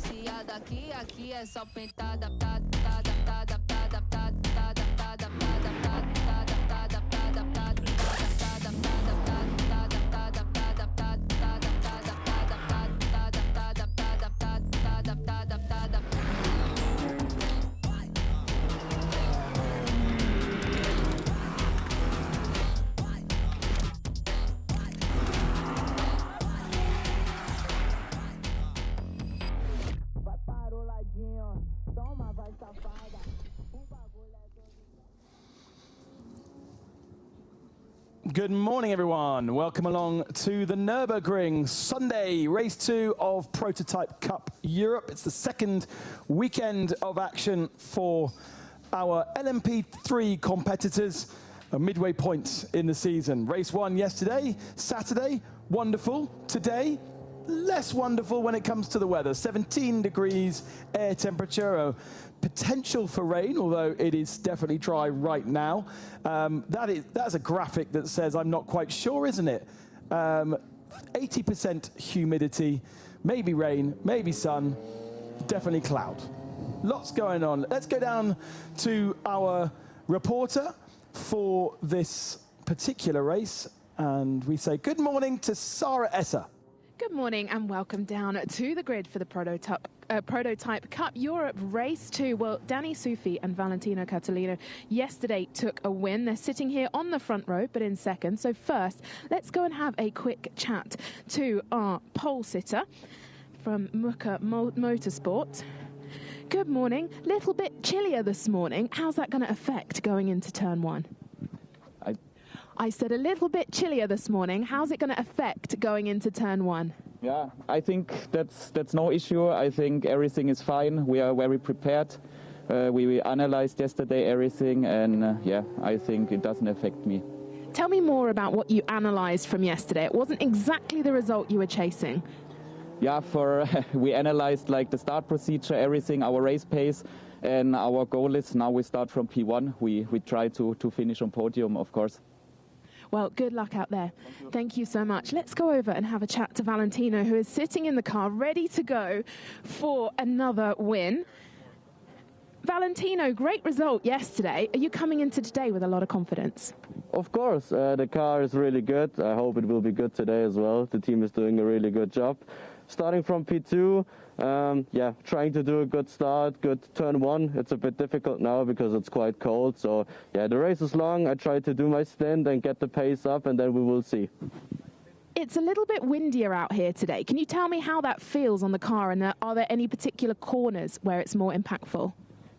viciada aqui é só pentada. Good morning, everyone. Welcome along to the Nürburgring Sunday Race 2 of Prototype Cup Europe. It's the second weekend of action for our LMP3 competitors, a midway point in the season. Race 1 yesterday, Saturday, wonderful. Today, less wonderful when it comes to the weather. 17 degrees air temperature, potential for rain, although it is definitely dry right now. That's a graphic that says I'm not quite sure, isn't it? 80% humidity, maybe rain, maybe sun, definitely cloud. Lots going on. Let's go down to our reporter for this particular race, and we say good morning to Sarah Esser. Good morning and welcome down to the grid for the Prototype Cup Europe Race 2. Well, Danny Sufi and Valentino Catalino yesterday took a win. They're sitting here on the front row, but in second. So first, let's go and have a quick chat to our pole sitter from Muka Motorsport. Good morning. Little bit chillier this morning. How's that going to affect going into turn one? I said a little bit chillier this morning. How's it going to affect going into turn one? Yeah, I think that's no issue. I think everything is fine. We are very prepared. We analyzed yesterday everything, and yeah, I think it doesn't affect me. Tell me more about what you analyzed from yesterday. It wasn't exactly the result you were chasing. Yeah, we analyzed like the start procedure, everything, our race pace, and our goal is now we start from P1. We try to finish on podium, of course. Well, good luck out there. Thank you so much. Let's go over and have a chat to Valentino, who is sitting in the car ready to go for another win. Valentino, great result yesterday. Are you coming into today with a lot of confidence? Of course. The car is really good. I hope it will be good today as well. The team is doing a really good job. Starting from P2, yeah, trying to do a good start, good turn one. It's a bit difficult now because it's quite cold. So, yeah, the race is long. I try to do my stint and get the pace up, and then we will see. It's a little bit windier out here today. Can you tell me how that feels on the car, and are there any particular corners where it's more impactful?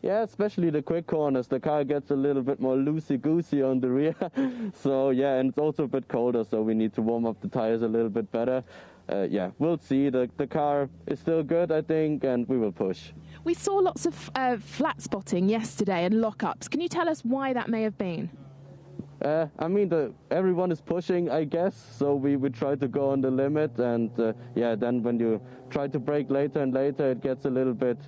Yeah, especially the quick corners. The car gets a little bit more loosey-goosey on the rear. So, yeah, and it's also a bit colder, so we need to warm up the tires a little bit better. Yeah, we'll see. The car is still good, I think, and we will push. We saw lots of flat spotting yesterday and lockups. Can you tell us why that may have been? I mean, everyone is pushing, I guess, so we try to go on the limit, and yeah, then when you try to brake later and later, it gets a little bit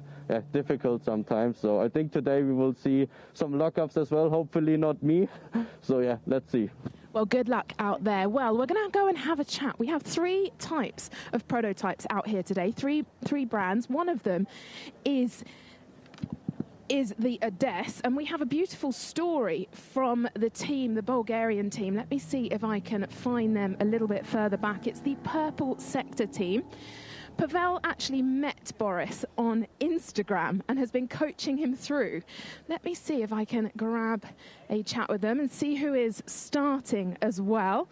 difficult sometimes. So I think today we will see some lockups as well, hopefully not me. So yeah, let's see. Well, good luck out there. Well, we're going to go and have a chat. We have 3 types of prototypes out here today, three brands. One of them is the Odess, and we have a beautiful story from the team, the Bulgarian team. Let me see if I can find them a little bit further back. It's the Purple Sector team. Pavel actually met Boris on Instagram and has been coaching him through. Let me see if I can grab a chat with them and see who is starting as well.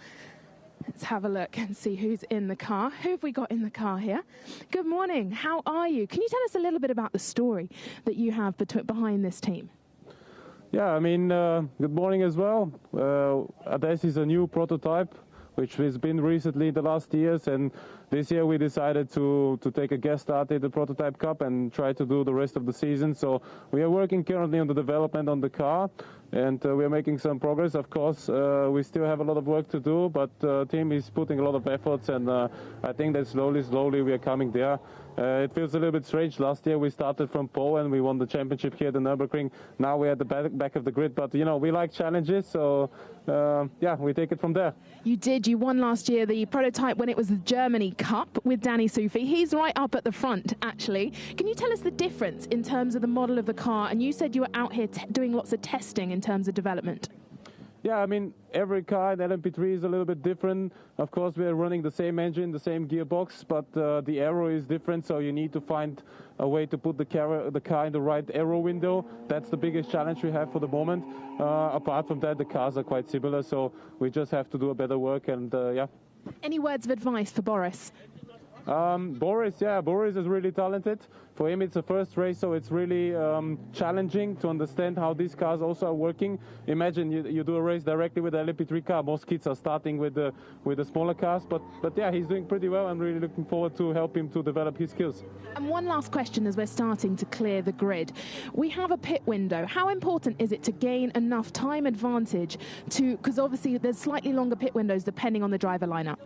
Let's have a look and see who's in the car. Who have we got in the car here? Good morning. How are you? Can you tell us a little bit about the story that you have behind this team? Yeah, I mean, good morning as well. Odess is a new prototype, which has been recently in the last years, and this year we decided to take a guest start at the Prototype Cup and try to do the rest of the season. So we are working currently on the development on the car, and we are making some progress. Of course, we still have a lot of work to do, but the team is putting a lot of efforts, and I think that slowly we are coming there. It feels a little bit strange. Last year we started from pole and we won the championship here at the Nürburgring. Now we're at the back of the grid, but you know, we like challenges, so yeah, we take it from there. You did. You won last year the prototype when it was the Germany Cup with Danny Sufi. He's right up at the front, actually. Can you tell us the difference in terms of the model of the car? And you said you were out here doing lots of testing in terms of development. Yeah, I mean, every car in LMP3 is a little bit different. Of course, we're running the same engine, the same gearbox, but the aero is different, so you need to find a way to put the car in the right aero window. That's the biggest challenge we have for the moment. Apart from that, the cars are quite similar, so we just have to do a better work, and yeah. Any words of advice for Boris? Boris is really talented. For him, it's the first race, so it's really challenging to understand how these cars also are working. Imagine you do a race directly with the LMP3 car. Most kids are starting with the smaller cars, but yeah, he's doing pretty well. I'm really looking forward to help him to develop his skills. And one last question as we're starting to clear the grid. We have a pit window. How important is it to gain enough time advantage because obviously there's slightly longer pit windows depending on the driver lineup?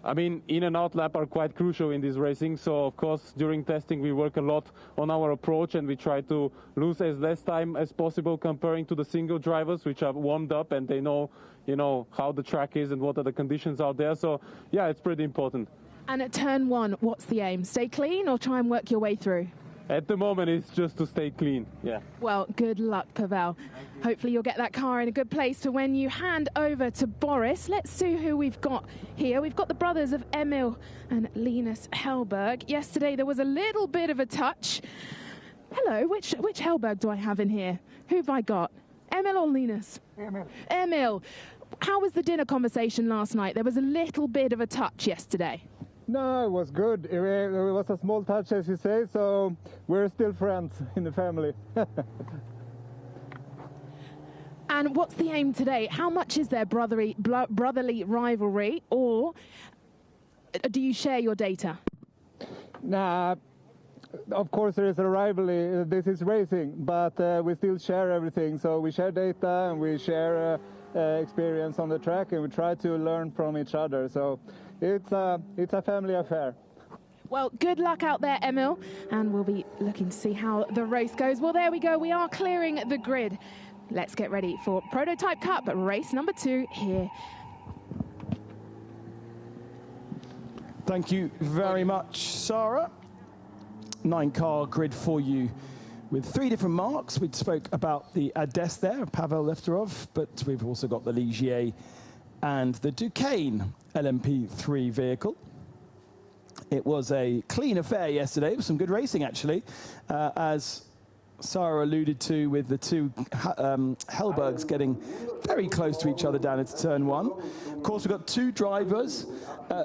I mean, in and out lap are quite crucial in this racing, so of course during testing we work a lot on our approach and we try to lose as less time as possible comparing to the single drivers, which are warmed up and they know, you know, how the track is and what are the conditions out there. So yeah, it's pretty important. And at turn one, what's the aim? Stay clean or try and work your way through? At the moment, it's just to stay clean, yeah. Well, good luck, Pavel. Hopefully you'll get that car in a good place for when you hand over to Boris. Let's see who we've got here. We've got the brothers of Emil and Linus Hellberg. Yesterday there was a little bit of a touch. Hello, which Hellberg do I have in here? Who have I got? Emil or Linus? Emil. Emil. How was the dinner conversation last night? There was a little bit of a touch yesterday. No, it was good. It was a small touch, as you say, so we're still friends in the family. And what's the aim today? How much is there brotherly rivalry, or do you share your data? Nah, of course there is a rivalry. This is racing, but we still share everything. So we share data and we share experience on the track, and we try to learn from each other. So it's a family affair. Well, good luck out there, Emil, and we'll be looking to see how the race goes. Well, there we go. We are clearing the grid. Let's get ready for Prototype Cup race number 2 here. Thank you very much, Sarah. 9-car grid for you with 3 different marks. We spoke about the Ades there, Pavel Lefterov, but we've also got the Ligier and the Duquesne LMP3 vehicle. It was a clean affair yesterday with some good racing, actually, as Sarah alluded to, with the two Hellbergs getting very close to each other down into turn 1. Of course, we've got 2 drivers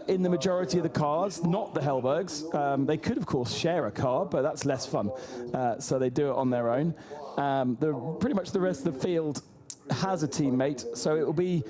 in the majority of the cars, not the Hellbergs. They could, of course, share a car, but that's less fun. So they do it on their own. Pretty much the rest of the field has a teammate, so it will be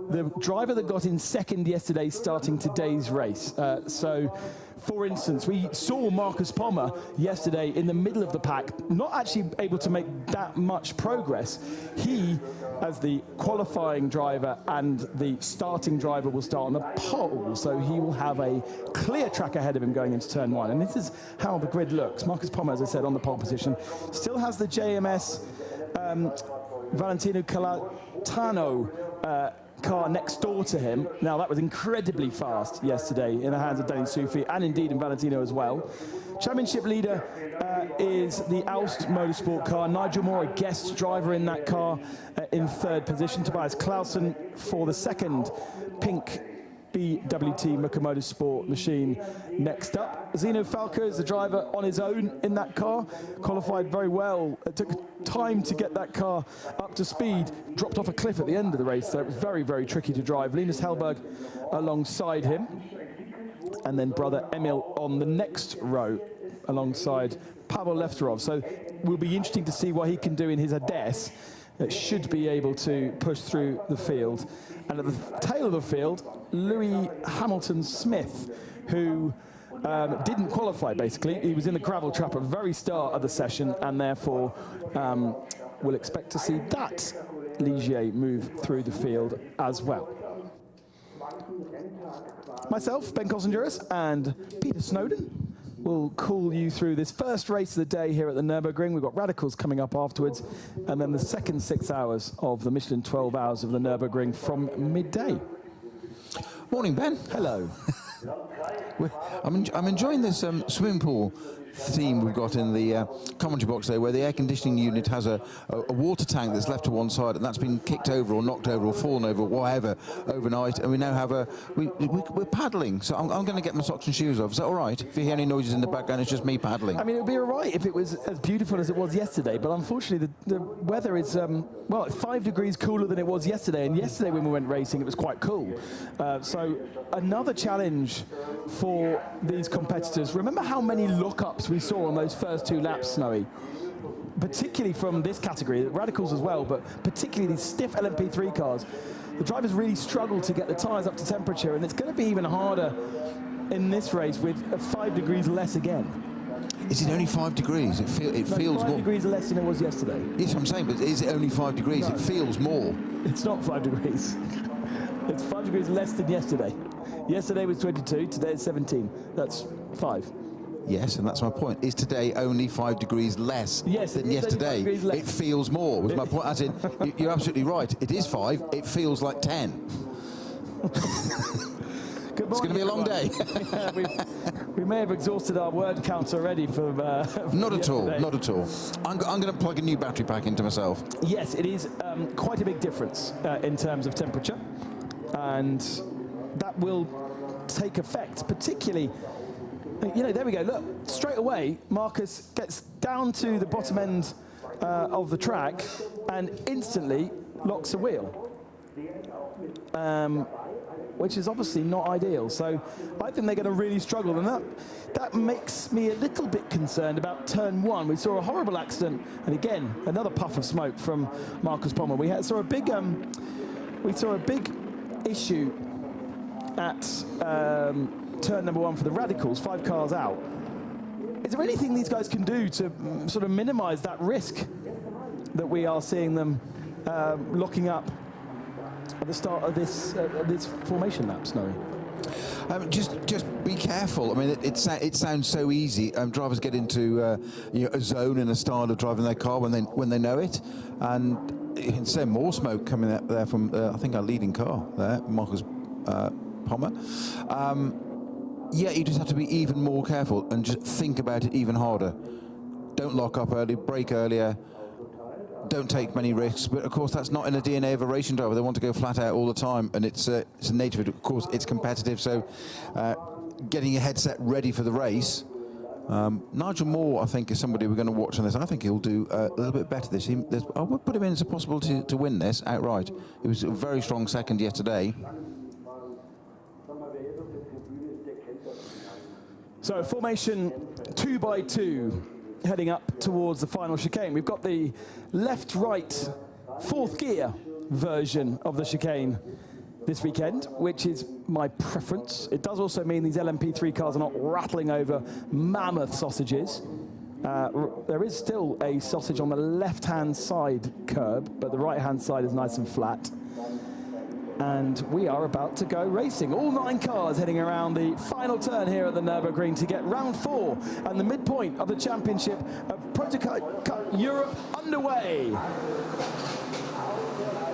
the driver that got in second yesterday starting today's race. So, for instance, we saw Marcus Pommer yesterday in the middle of the pack, not actually able to make that much progress. He, as the qualifying driver and the starting driver, will start on the pole, so he will have a clear track ahead of him going into turn 1. And this is how the grid looks. Marcus Pommer, as I said, on the pole position, still has the JMS Valentino Calatano car next door to him. Now, that was incredibly fast yesterday in the hands of Danny Sufi, and indeed in Valentino as well. Championship leader is the Aust Motorsport car. Nigel Moore, a guest driver in that car, in 3rd position. Tobias Clausen for the 2nd pink BWT Muka Motorsport machine next up. Zeno Falco is the driver on his own in that car, qualified very well. It took time to get that car up to speed, dropped off a cliff at the end of the race, so it was very, very tricky to drive. Linus Hellberg alongside him, and then brother Emil on the next row alongside Pavel Lefterov. So will be interesting to see what he can do in his Ades. It should be able to push through the field. And at the tail of the field, Louis Hamilton-Smith, who didn't qualify, basically. He was in the gravel trap at the very start of the session, and therefore we'll expect to see that Ligier move through the field as well. Myself, Ben Kosenjuris, and Peter Snowden we'll call you through this first race of the day here at the Nürburgring. We've got Radicals coming up afterwards, and then the second 6 hours of the Michelin 12 hours of the Nürburgring from midday. Morning, Ben. Hello. I'm enjoying this swimming pool theme we've got in the commentary box there, where the air conditioning unit has a water tank that's left to one side, and that's been kicked over or knocked over or fallen over or whatever overnight, and we now have we're paddling, so I'm going to get my socks and shoes off. Is that all right? If you hear any noises in the background, it's just me paddling. I mean, it would be all right if it was as beautiful as it was yesterday, but unfortunately the weather is, well, it's 5 degrees cooler than it was yesterday, and yesterday when we went racing it was quite cool. So another challenge for these competitors. Remember how many lookups we saw on those first 2 laps, Snowy? Particularly from this category, Radicals as well, but particularly these stiff LMP3 cars. The drivers really struggled to get the tyres up to temperature, and it's going to be even harder in this race with 5 degrees less again. Is it only 5 degrees? It feels 5 more. degrees less than it was yesterday. Yes, I'm saying, but is it only 5 degrees? No. It feels more. It's not 5 degrees. It's 5 degrees less than yesterday. Yesterday was 22, today it's 17. That's 5. Yes, and that's my point. Is today only 5 degrees less than yesterday? It feels more, was my point. As in, you're absolutely right. It is 5. It feels like 10. It's going to be a long day. we may have exhausted our word count already for not at all, yesterday. not at all. I'm going to plug a new battery pack into myself. Yes, it is quite a big difference in terms of temperature, and that will take effect, particularly, you know, there we go, look, straight away Marcus gets down to the bottom end of the track and instantly locks a wheel, which is obviously not ideal. So I think they're going to really struggle, and that makes me a little bit concerned about turn 1. We saw a horrible accident, and again another puff of smoke from Marcus Pommer. We saw a big issue at turn number 1 for the Radicals, 5 cars out. Is there anything these guys can do to sort of minimize that risk that we are seeing them locking up at the start of this formation lap, Snowy? Just be careful. I mean, it sounds so easy. Drivers get into a zone and a style of driving their car when they know it, and you can see more smoke coming up there from I think our leading car there, Marcus Pommer. Yeah, you just have to be even more careful and just think about it even harder. Don't lock up early, brake earlier, don't take many risks. But of course, that's not in the DNA of a racing driver. They want to go flat out all the time, and it's a nature of it. Of course, it's competitive, so getting your headset ready for the race. Nigel Moore, I think, is somebody we're going to watch on this. I think he'll do a little bit better this. I would put him in as a possibility to win this outright. It was a very strong second yesterday. So formation 2x2 heading up towards the final chicane. We've got the left-right 4th gear version of the chicane this weekend, which is my preference. It does also mean these LMP3 cars are not rattling over mammoth sausages. There is still a sausage on the left-hand side curb, but the right-hand side is nice and flat. And we are about to go racing. All 9 cars heading around the final turn here at the Nürburgring to get round 4 and the midpoint of the championship of Prototype Cup Europe underway.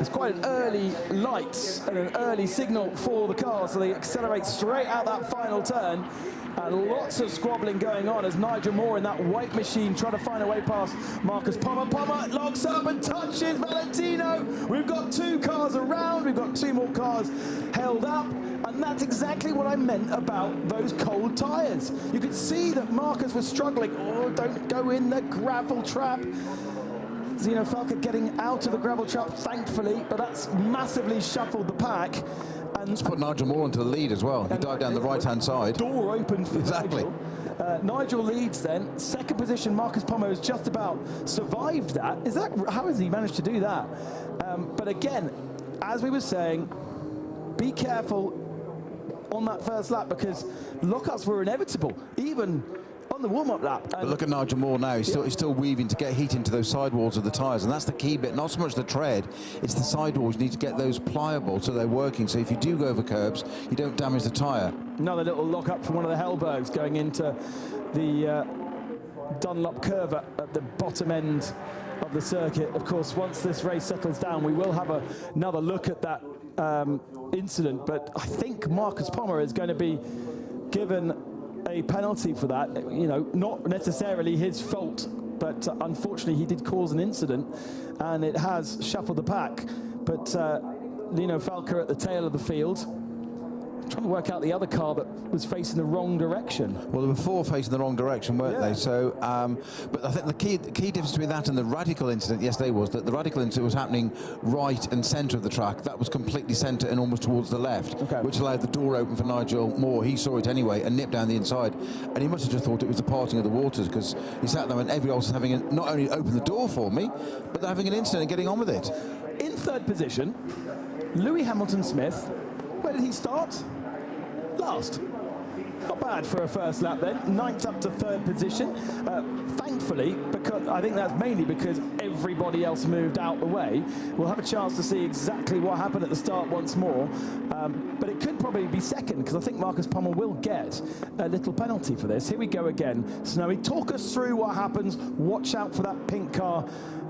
It's quite an early light and an early signal for the cars, so they accelerate straight out that final turn. And lots of squabbling going on as Nigel Moore in that white machine trying to find a way past Marcus Pommer. Pommer locks up and touches Valentino. We've got 2 cars around, we've got 2 more cars held up, and that's exactly what I meant about those cold tyres. You could see that Marcus was struggling. Oh, don't go in the gravel trap. Zeno Falca getting out of the gravel trap, thankfully, but that's massively shuffled the pack. And let's put Nigel Moore into the lead as well. He dived down the right-hand side. Door open for exactly. Nigel. Nigel leads then. Second position, Marcus Pommer has just about survived that. How has he managed to do that? But again, as we were saying, be careful on that first lap because lockups were inevitable, even on the warm-up lap. But look at Nigel Moore now. He's still weaving to get heat into those sidewalls of the tyres, and that's the key bit. Not so much the tread, it's the sidewalls. You need to get those pliable so they're working. So if you do go over curbs, you don't damage the tyre. Another little lock-up from one of the Hellbergs going into the Dunlop curve at the bottom end of the circuit. Of course, once this race settles down, we will have another look at that incident, but I think Marcus Pommer is going to be given a penalty for that. You know, not necessarily his fault, but unfortunately he did cause an incident and it has shuffled the pack. But Lino Falca at the tail of the field, trying to work out the other car that was facing the wrong direction. Well, there were 4 facing the wrong direction, weren't they? So, but I think the key difference between that and the Radical incident yesterday was that the Radical incident was happening right and centre of the track. That was completely centre and almost towards the left, which allowed the door open for Nigel Moore. He saw it anyway and nipped down the inside. And he must have just thought it was the parting of the waters, because he sat there and everybody else was having not only opened the door for me, but they're having an incident and getting on with it. In third position, Lewis Hamilton-Smith. Where did he start? Last. Not bad for a first lap then. 9th up to 3rd position. Thankfully, because I think that's mainly because everybody else moved out the way. We'll have a chance to see exactly what happened at the start once more. But it could probably be 2nd, because I think Marcus Pommer will get a little penalty for this. Here we go again. Snowy, talk us through what happens. Watch out for that pink car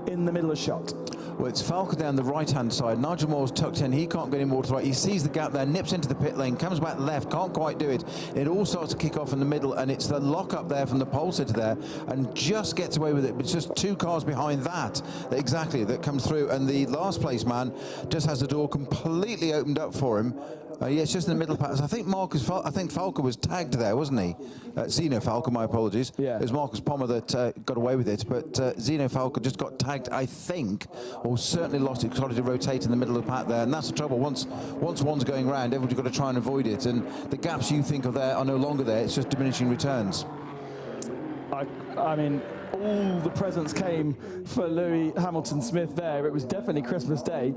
in the middle of shot. Well, it's Falca down the right-hand side. Nigel Moore's tucked in. He can't get any more to the right. He sees the gap there, nips into the pit lane, comes back left, can't quite do it. It all starts to kick off in the middle, and it's the lock-up there from the pole sitter there, and just gets away with it. But it's just 2 cars behind that, exactly, that comes through. And the last place man just has the door completely opened up for him. Yeah, it's just in the middle pass. I think Falca was tagged there, wasn't he? Zeno Falca, my apologies. Yeah. It was Marcus Pommer that got away with it, but Zeno Falca just got tagged, I think, or certainly lost it, started to rotate in the middle of the pack there, and that's the trouble. Once one's going round, everybody's got to try and avoid it, and the gaps you think are there are no longer there. It's just diminishing returns. I mean, all the presents came for Lewis Hamilton-Smith there. It was definitely Christmas Day.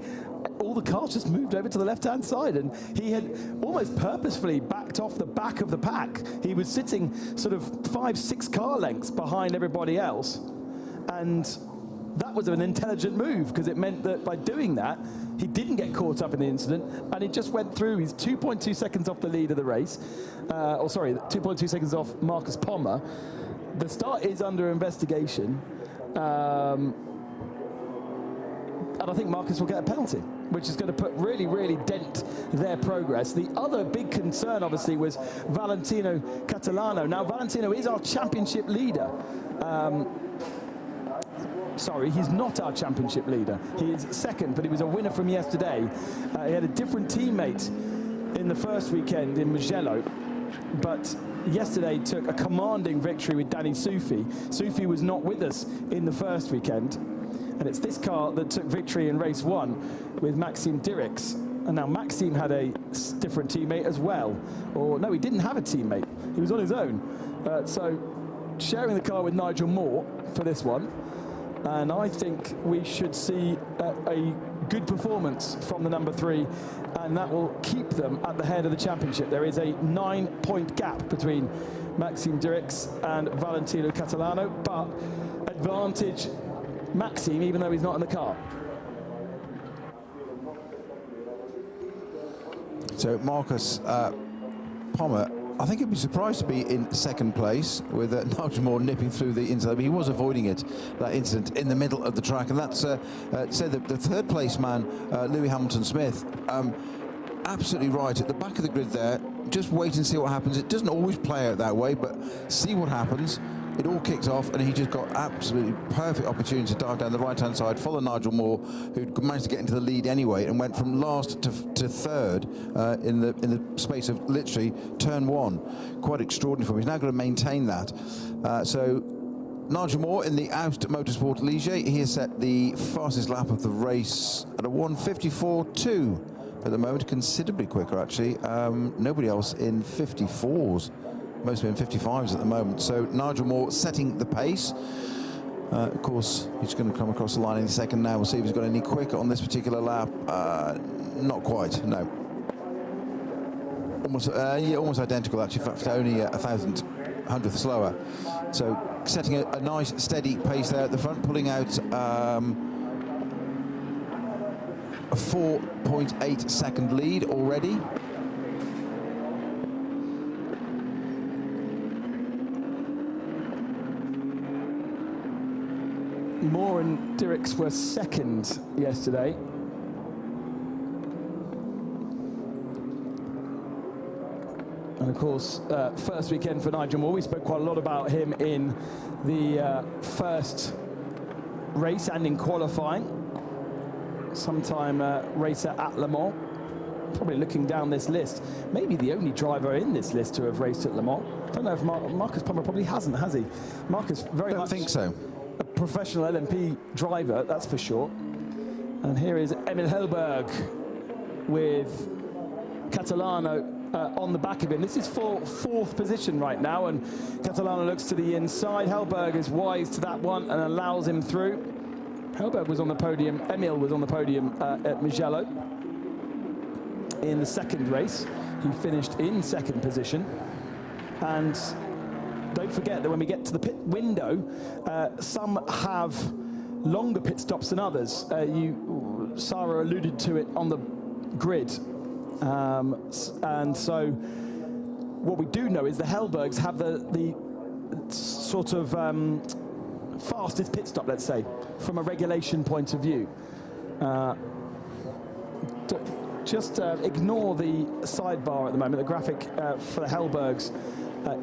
All the cars just moved over to the left-hand side, and he had almost purposefully backed off the back of the pack. He was sitting sort of 5-6 car lengths behind everybody else, and that was an intelligent move, because it meant that by doing that, he didn't get caught up in the incident, and he just went through. He's 2.2 seconds off the lead of the race. 2.2 seconds off Marcus Pommer. The start is under investigation, and I think Marcus will get a penalty, which is going to really dent their progress. The other big concern, obviously, was Valentino Catalano. Now, Valentino is our championship leader. Sorry, he's not our championship leader. He is 2nd, but he was a winner from yesterday. He had a different teammate in the first weekend in Mugello, but yesterday took a commanding victory with Danny Soufi. Soufi was not with us in the first weekend, and it's this car that took victory in race 1 with Maxime Dirix. And now Maxime had a different teammate as well. Or no, he didn't have a teammate. He was on his own. So sharing the car with Nigel Moore for this one. And I think we should see a good performance from the number 3, and that will keep them at the head of the championship. There is a 9-point gap between Maxime Dirix and Valentino Catalano, but advantage Maxime, even though he's not in the car. So Marcus Pommer, I think he'd be surprised to be in 2nd place with Nigel Moore nipping through the inside, but he was avoiding it, that incident in the middle of the track. And that's said that the 3rd place man, Lewis Hamilton-Smith, absolutely right at the back of the grid there. Just wait and see what happens. It doesn't always play out that way, but see what happens. It all kicked off, and he just got absolutely perfect opportunity to dive down the right-hand side, follow Nigel Moore, who managed to get into the lead anyway, and went from last to 3rd in the space of literally turn 1. Quite extraordinary for him. He's now got to maintain that. So Nigel Moore in the Aust Motorsport Ligier, he has set the fastest lap of the race at a 1:54.2 at the moment, considerably quicker actually. Nobody else in 54s. Most of them in 55s at the moment. So Nigel Moore setting the pace. Of course, he's going to come across the line in a second now. We'll see if he's got any quicker on this particular lap. Not quite, no. Almost identical actually, in fact only a 1,000th slower. So setting a nice steady pace there at the front, pulling out a 4.8 second lead already. Moore and Dirks were second yesterday. And of course, first weekend for Nigel Moore. We spoke quite a lot about him in the first race and in qualifying. Sometime racer at Le Mans. Probably looking down this list, maybe the only driver in this list to have raced at Le Mans. Don't know if Marcus Palmer probably hasn't, has he? Marcus very much. I don't think so. A professional LMP driver, that's for sure. And here is Emil Hellberg with Catalano on the back of him. This is for fourth position right now, and Catalano looks to the inside. Hellberg is wise to that one and allows him through. Hellberg was on the podium, Emil was on the podium at Mugello in the second race. He finished in second position. And don't forget that when we get to the pit window, some have longer pit stops than others. Sarah alluded to it on the grid. And so what we do know is the Hellbergs have the sort of fastest pit stop, let's say, from a regulation point of view. Just ignore the sidebar at the moment. The graphic for the Hellbergs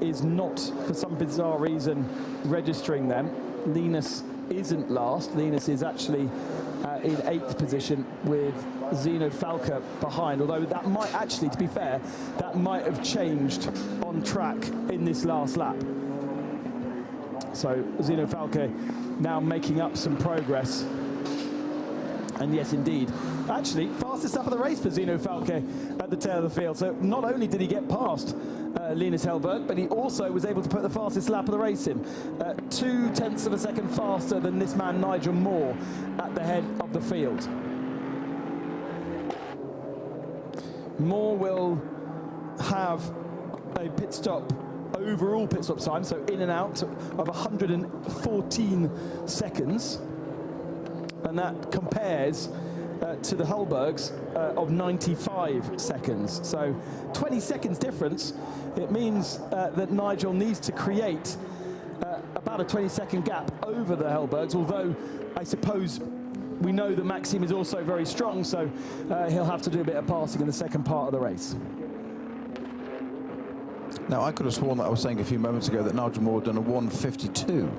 is not, for some bizarre reason, registering them. Linus isn't last. Linus is actually in 8th position with Zeno Falca behind, although that might actually, to be fair, that might have changed on track in this last lap. So Zeno Falca now making up some progress. And yes, indeed, actually, fastest lap of the race for Zeno Falca at the tail of the field. So not only did he get past Linus Hellberg, but he also was able to put the fastest lap of the race in. 0.2 of a second faster than this man, Nigel Moore, at the head of the field. Moore will have a pit stop, overall pit stop time, so in and out, of 114 seconds. And that compares to the Hellbergs of 95 seconds. So 20 seconds difference. It means that Nigel needs to create about a 20-second gap over the Hellbergs, although I suppose we know that Maxime is also very strong, so he'll have to do a bit of passing in the second part of the race. Now, I could have sworn that I was saying a few moments ago that Nigel Moore had done a 1:52.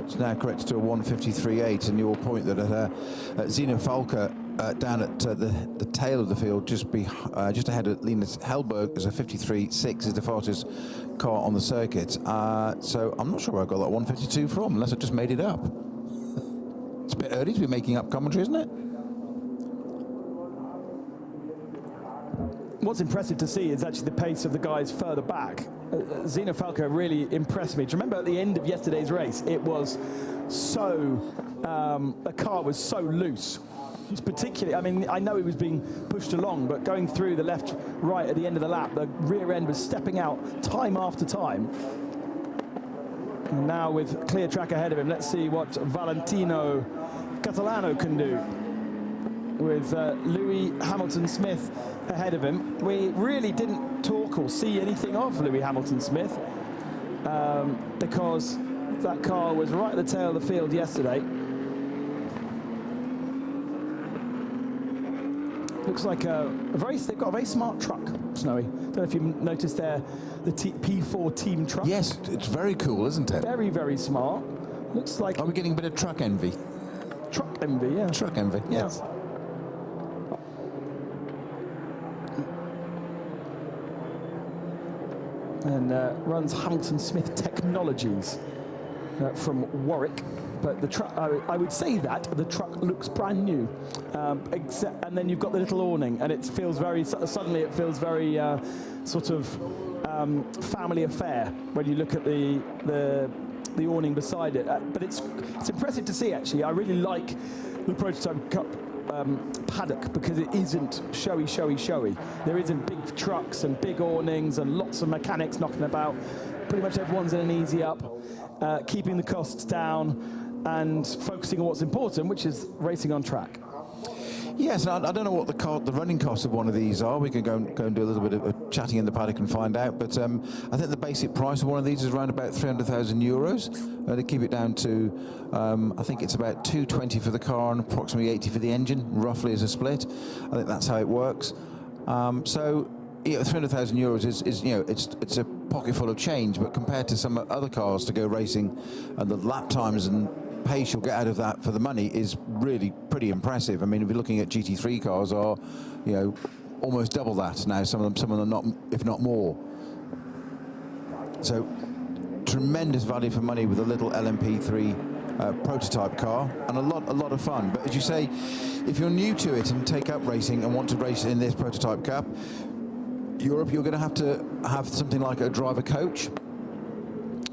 It's now corrected to a 1:53.8, and your point that Zeno Falca down at the tail of the field, just ahead of Linus Hellberg, is a 53.6, is the fastest car on the circuit. So I'm not sure where I got that 1:52 from, unless I just made it up. It's a bit early to be making up commentary, isn't it? What's impressive to see is actually the pace of the guys further back. Zeno Falca really impressed me. Do you remember at the end of yesterday's race, it was so, the car was so loose. It's particularly, I mean, I know he was being pushed along, but going through the left, right at the end of the lap, the rear end was stepping out time after time. And now with clear track ahead of him, let's see what Valentino Catalano can do. With Louis Hamilton-Smith ahead of him. We really didn't talk or see anything of Louis Hamilton-Smith because that car was right at the tail of the field yesterday. Looks like they've got a very smart truck, Snowy. Don't know if you've noticed there, the P4 team truck. Yes, it's very cool, isn't it? Very, very smart. Looks like... Are we getting a bit of truck envy? Truck envy, yeah. Truck envy, yes. Yeah. And runs Hamilton-Smith Technologies from Warwick. But the truck, I would say that the truck looks brand new, and then you've got the little awning, and it feels very, suddenly it feels very sort of family affair when you look at the awning beside it. But it's impressive to see, actually. I really like the Prototype Cup paddock because it isn't showy. There isn't big trucks and big awnings and lots of mechanics knocking about. Pretty much everyone's in an easy up, keeping the costs down and focusing on what's important, which is racing on track. Yes, I don't know what the running costs of one of these are. We can go and do a little bit of chatting in the paddock and find out. But I think the basic price of one of these is around about 300,000 euros. To keep it down to, I think it's about 220 for the car and approximately 80 for the engine, roughly as a split. I think that's how it works. So, 300,000 euros is it's a pocket full of change. But compared to some other cars to go racing, and the lap times and pace you'll get out of that for the money is really pretty impressive. I mean, if you're looking at GT3 cars are, almost double that now. Some of them not, if not more. So tremendous value for money with a little LMP3 prototype car, and a lot of fun. But as you say, if you're new to it and take up racing and want to race in this prototype cup, Europe, you're going to have something like a driver coach,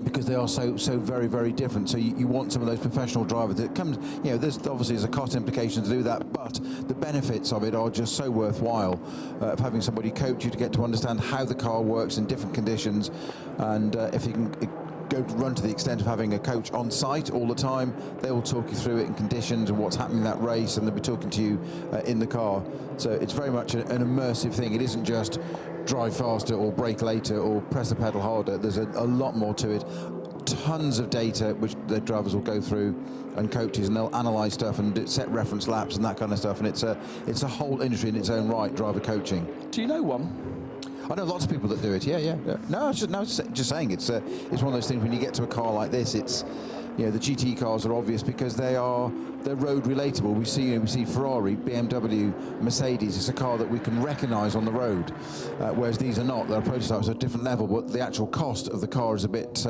because they are so very, very different. So you want some of those professional drivers that comes, there's obviously a cost implication to do that, but the benefits of it are just so worthwhile, of having somebody coach you to get to understand how the car works in different conditions. And if you can run to the extent of having a coach on site all the time, they will talk you through it in conditions and what's happening in that race, and they'll be talking to you in the car. So it's very much an immersive thing. It isn't just drive faster or brake later or press the pedal harder. There's a lot more to it. Tons of data which the drivers will go through, and coaches, and they'll analyse stuff and set reference laps and that kind of stuff. And it's a whole industry in its own right, driver coaching. Do you know one? I know lots of people that do it. Yeah. No, it's just saying it's one of those things. When you get to a car like this, it's the GT cars are obvious because they're road relatable. We see Ferrari, BMW, Mercedes. It's a car that we can recognise on the road, whereas these are not. They're prototypes at a different level, but the actual cost of the car is a bit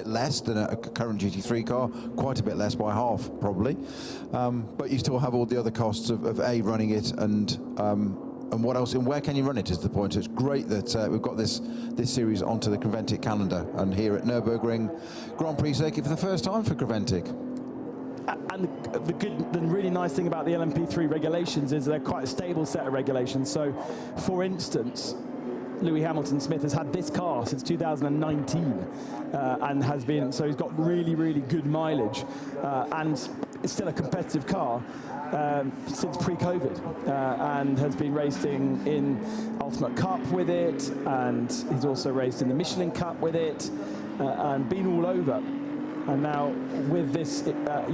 less than a current GT3 car, quite a bit less, by half probably. But you still have all the other costs of running it and what else, and where can you run it is the point. So it's great that we've got this series onto the Creventic calendar, and here at Nürburgring Grand Prix circuit for the first time for Creventic. And the really nice thing about the LMP3 regulations is they're quite a stable set of regulations. So, for instance, Lewis Hamilton Smith has had this car since 2019 and has been, so he's got really, really good mileage, and it's still a competitive car since pre-COVID, and has been racing in Ultimate Cup with it, and he's also raced in the Michelin Cup with it, and been all over. And now with this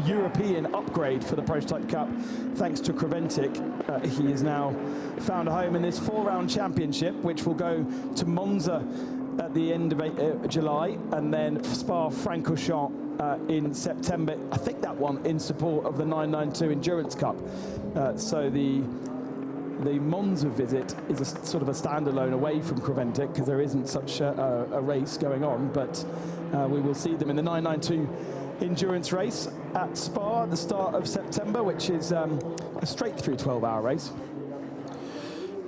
European upgrade for the Prototype Cup, thanks to Creventic, he has now found a home in this 4-round championship, which will go to Monza at the end of July, and then Spa-Francorchamps in September. I think that one in support of the 992 Endurance Cup. So the Monza visit is a sort of a standalone away from Creventic, because there isn't such a race going on, but we will see them in the 992 endurance race at Spa at the start of September, which is a straight through 12-hour race.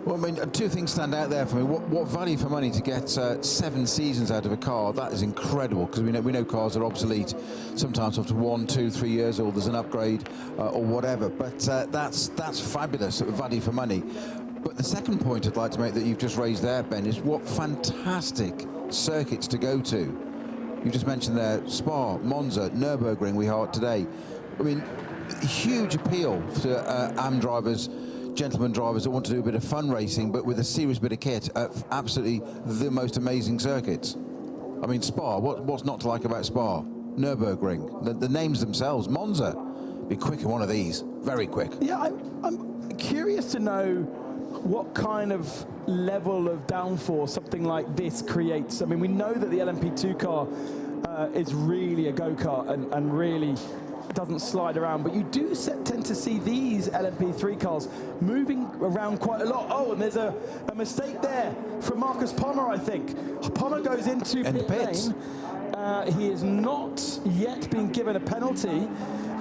Well, I mean, two things stand out there for me. What value for money to get 7 seasons out of a car? That is incredible, because we know cars are obsolete sometimes after 1, 2, 3 years, or there's an upgrade or whatever. But that's fabulous value for money. But the second point I'd like to make that you've just raised there, Ben, is what fantastic circuits to go to. You just mentioned there Spa, Monza, Nürburgring we are today. I mean, huge appeal to AM drivers, gentlemen drivers that want to do a bit of fun racing, but with a serious bit of kit at absolutely the most amazing circuits. I mean, Spa, what's not to like about Spa? Nürburgring, the names themselves. Monza, be quick in one of these, very quick. Yeah, I'm curious to know what kind of level of downforce something like this creates. I mean, we know that the LMP2 car is really a go-kart and really doesn't slide around, but you do tend to see these LMP3 cars moving around quite a lot. Oh, and there's a mistake there from Marcus Pommer, I think. Pommer goes into pit lane. He has not yet been given a penalty.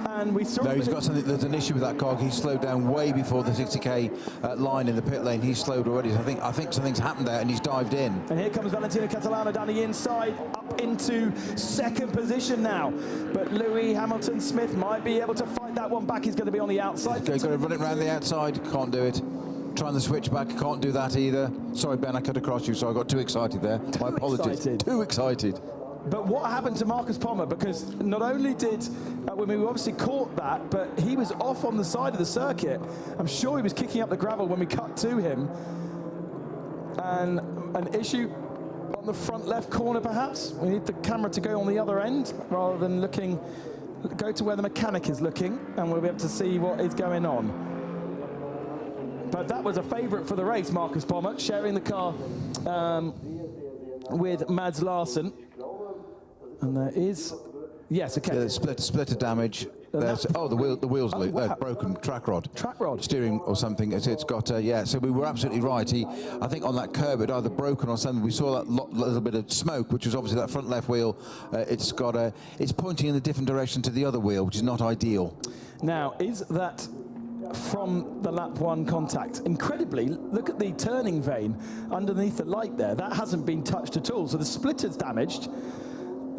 And we saw he's got something. There's an issue with that car. He's slowed down way before the 60k line in the pit lane. He's slowed already. So I think something's happened there, and he's dived in. And here comes Valentino Catalano down the inside, up into second position now. But Lewis Hamilton Smith might be able to fight that one back. He's going to be on the outside. He's got to run it around the outside. Can't do it. Trying the switchback. Can't do that either. Sorry, Ben, I cut across you, so I got too excited there. My apologies. Too excited. But what happened to Marcus Pommer? Because not only did when we obviously caught that, but he was off on the side of the circuit. I'm sure he was kicking up the gravel when we cut to him. And an issue on the front left corner, perhaps. We need the camera to go on the other end rather than looking, go to where the mechanic is looking, and we'll be able to see what is going on. But that was a favourite for the race, Marcus Pommer, sharing the car with Mads Larsen. And there is, yes, okay. Yeah, splitter damage. Oh, the wheel's loose, wow. broken track rod. Track rod. Steering or something. It's got, yeah, so we were absolutely right. I think on that curb it either broken or something. We saw that little bit of smoke, which was obviously that front left wheel. It's pointing in a different direction to the other wheel, which is not ideal. Now, is that from the lap 1 contact? Incredibly, look at the turning vane underneath the light there. That hasn't been touched at all. So the splitter's damaged.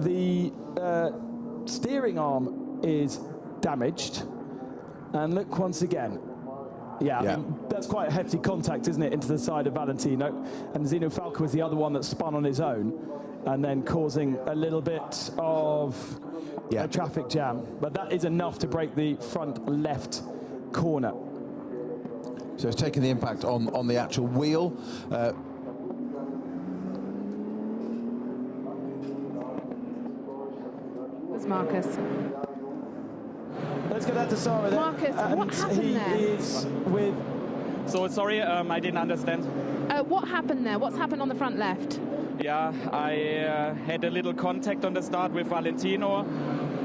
The steering arm is damaged, and look once again. Yeah, I mean, that's quite a hefty contact, isn't it, into the side of Valentino, and Zeno Falco was the other one that spun on his own and then causing a little bit of a traffic jam, but that is enough to break the front left corner. So it's taking the impact on the actual wheel. Was Marcus. Let's go down to Sarah then. Marcus, what happened there? He is with... So sorry, I didn't understand. What happened there? What's happened on the front left? Yeah, I had a little contact on the start with Valentino.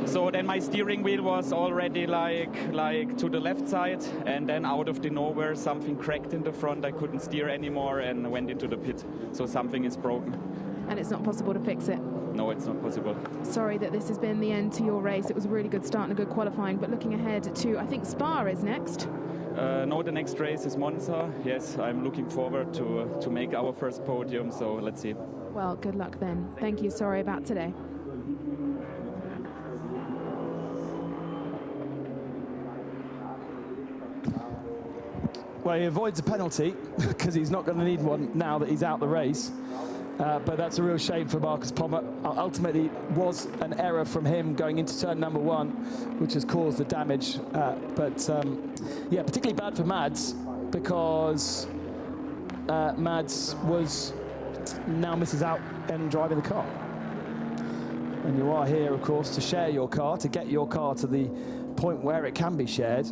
So then my steering wheel was already like to the left side, and then out of the nowhere something cracked in the front. I couldn't steer anymore and went into the pit. So something is broken. And it's not possible to fix it? No, it's not possible. Sorry that this has been the end to your race. It was a really good start and a good qualifying, but looking ahead to, I think Spa is next. No, the next race is Monza. Yes, I'm looking forward to make our first podium, so let's see. Well, good luck then. Thank you. Sorry about today. Well, he avoids a penalty because he's not going to need one now that he's out the race. But that's a real shame for Marcus Pommer. Ultimately, it was an error from him going into turn number 1, which has caused the damage. Yeah, particularly bad for Mads, because Mads now misses out in driving the car. And you are here, of course, to share your car, to get your car to the point where it can be shared.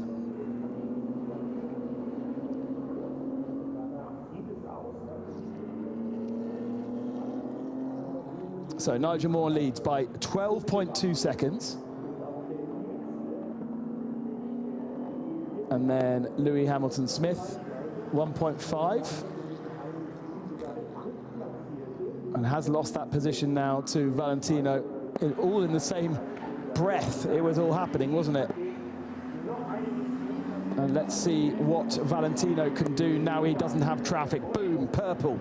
So Nigel Moore leads by 12.2 seconds. And then Louis Hamilton-Smith, 1.5. And has lost that position now to Valentino, all in the same breath. It was all happening, wasn't it? And let's see what Valentino can do now he doesn't have traffic. Boom, purple,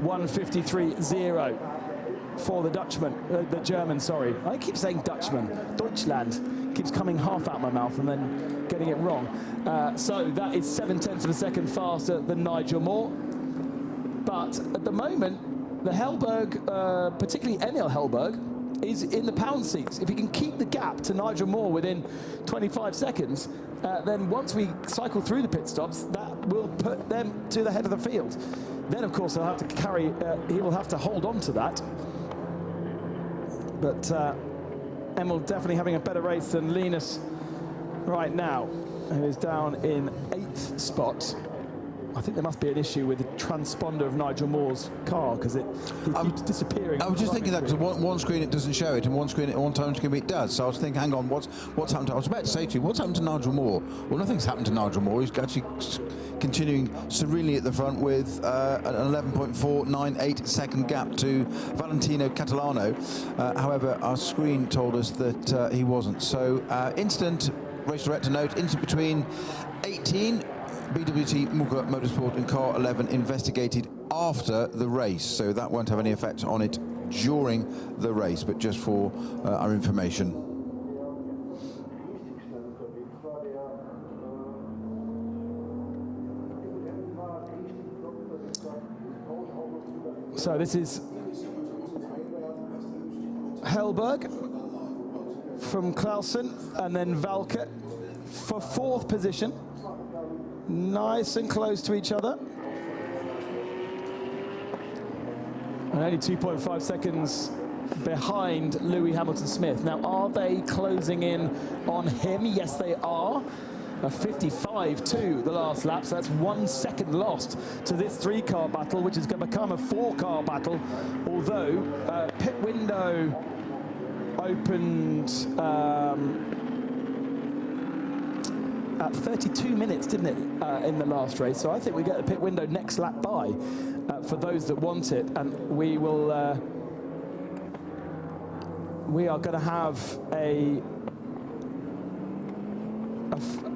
1:53.0 for the Dutchman, the German, sorry. I keep saying Dutchman. Deutschland keeps coming half out my mouth and then getting it wrong. So that is 0.7 of a second faster than Nigel Moore. But at the moment, the Hellberg, particularly Emil Hellberg, is in the pound seats. If he can keep the gap to Nigel Moore within 25 seconds, then once we cycle through the pit stops, that will put them to the head of the field. Then, of course, he'll have to carry, he will have to hold on to that. But Emil definitely having a better race than Linus right now, who is down in 8th spot. I think there must be an issue with the transponder of Nigel Moore's car, because he keeps disappearing. I was just thinking that, because one screen it doesn't show it, and one screen it does. So I was thinking, hang on, what's happened to, I was about to say to you, what's happened to Nigel Moore? Well, nothing's happened to Nigel Moore. He's actually continuing serenely at the front with an 11.498 second gap to Valentino Catalano. However, our screen told us that he wasn't. So incident, race director note, incident between 18 BWT Muka Motorsport and car 11 investigated after the race, so that won't have any effect on it during the race, but just for our information. So this is Hellberg from Clausen, and then Valke for 4th position. Nice and close to each other. And only 2.5 seconds behind Lewis Hamilton-Smith. Now, are they closing in on him? Yes, they are. A 55.2 the last lap, so that's 1 second lost to this 3-car battle, which is going to become a 4-car battle. Although pit window opened at 32 minutes, didn't it, in the last race? So I think we get the pit window next lap by for those that want it, and we will. We are going to have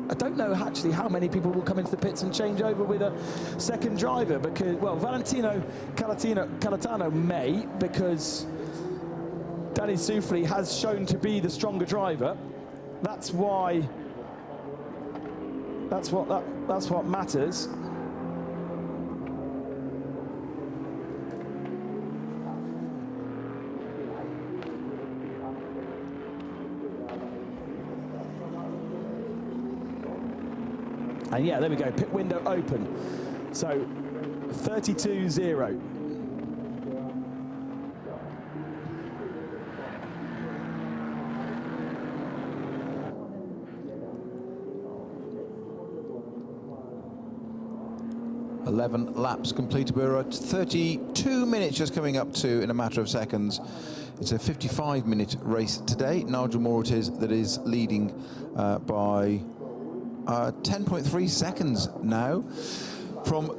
I don't know actually how many people will come into the pits and change over with a second driver, because, well, Valentino Calatano may, because Danny Soufli has shown to be the stronger driver. That's why. That's what matters. And yeah, there we go, pit window open. So 32-0. Laps completed. We're at 32 minutes, just coming up to in a matter of seconds. It's a 55-minute race today. Nigel Moore it is that is leading by 10.3 seconds now. From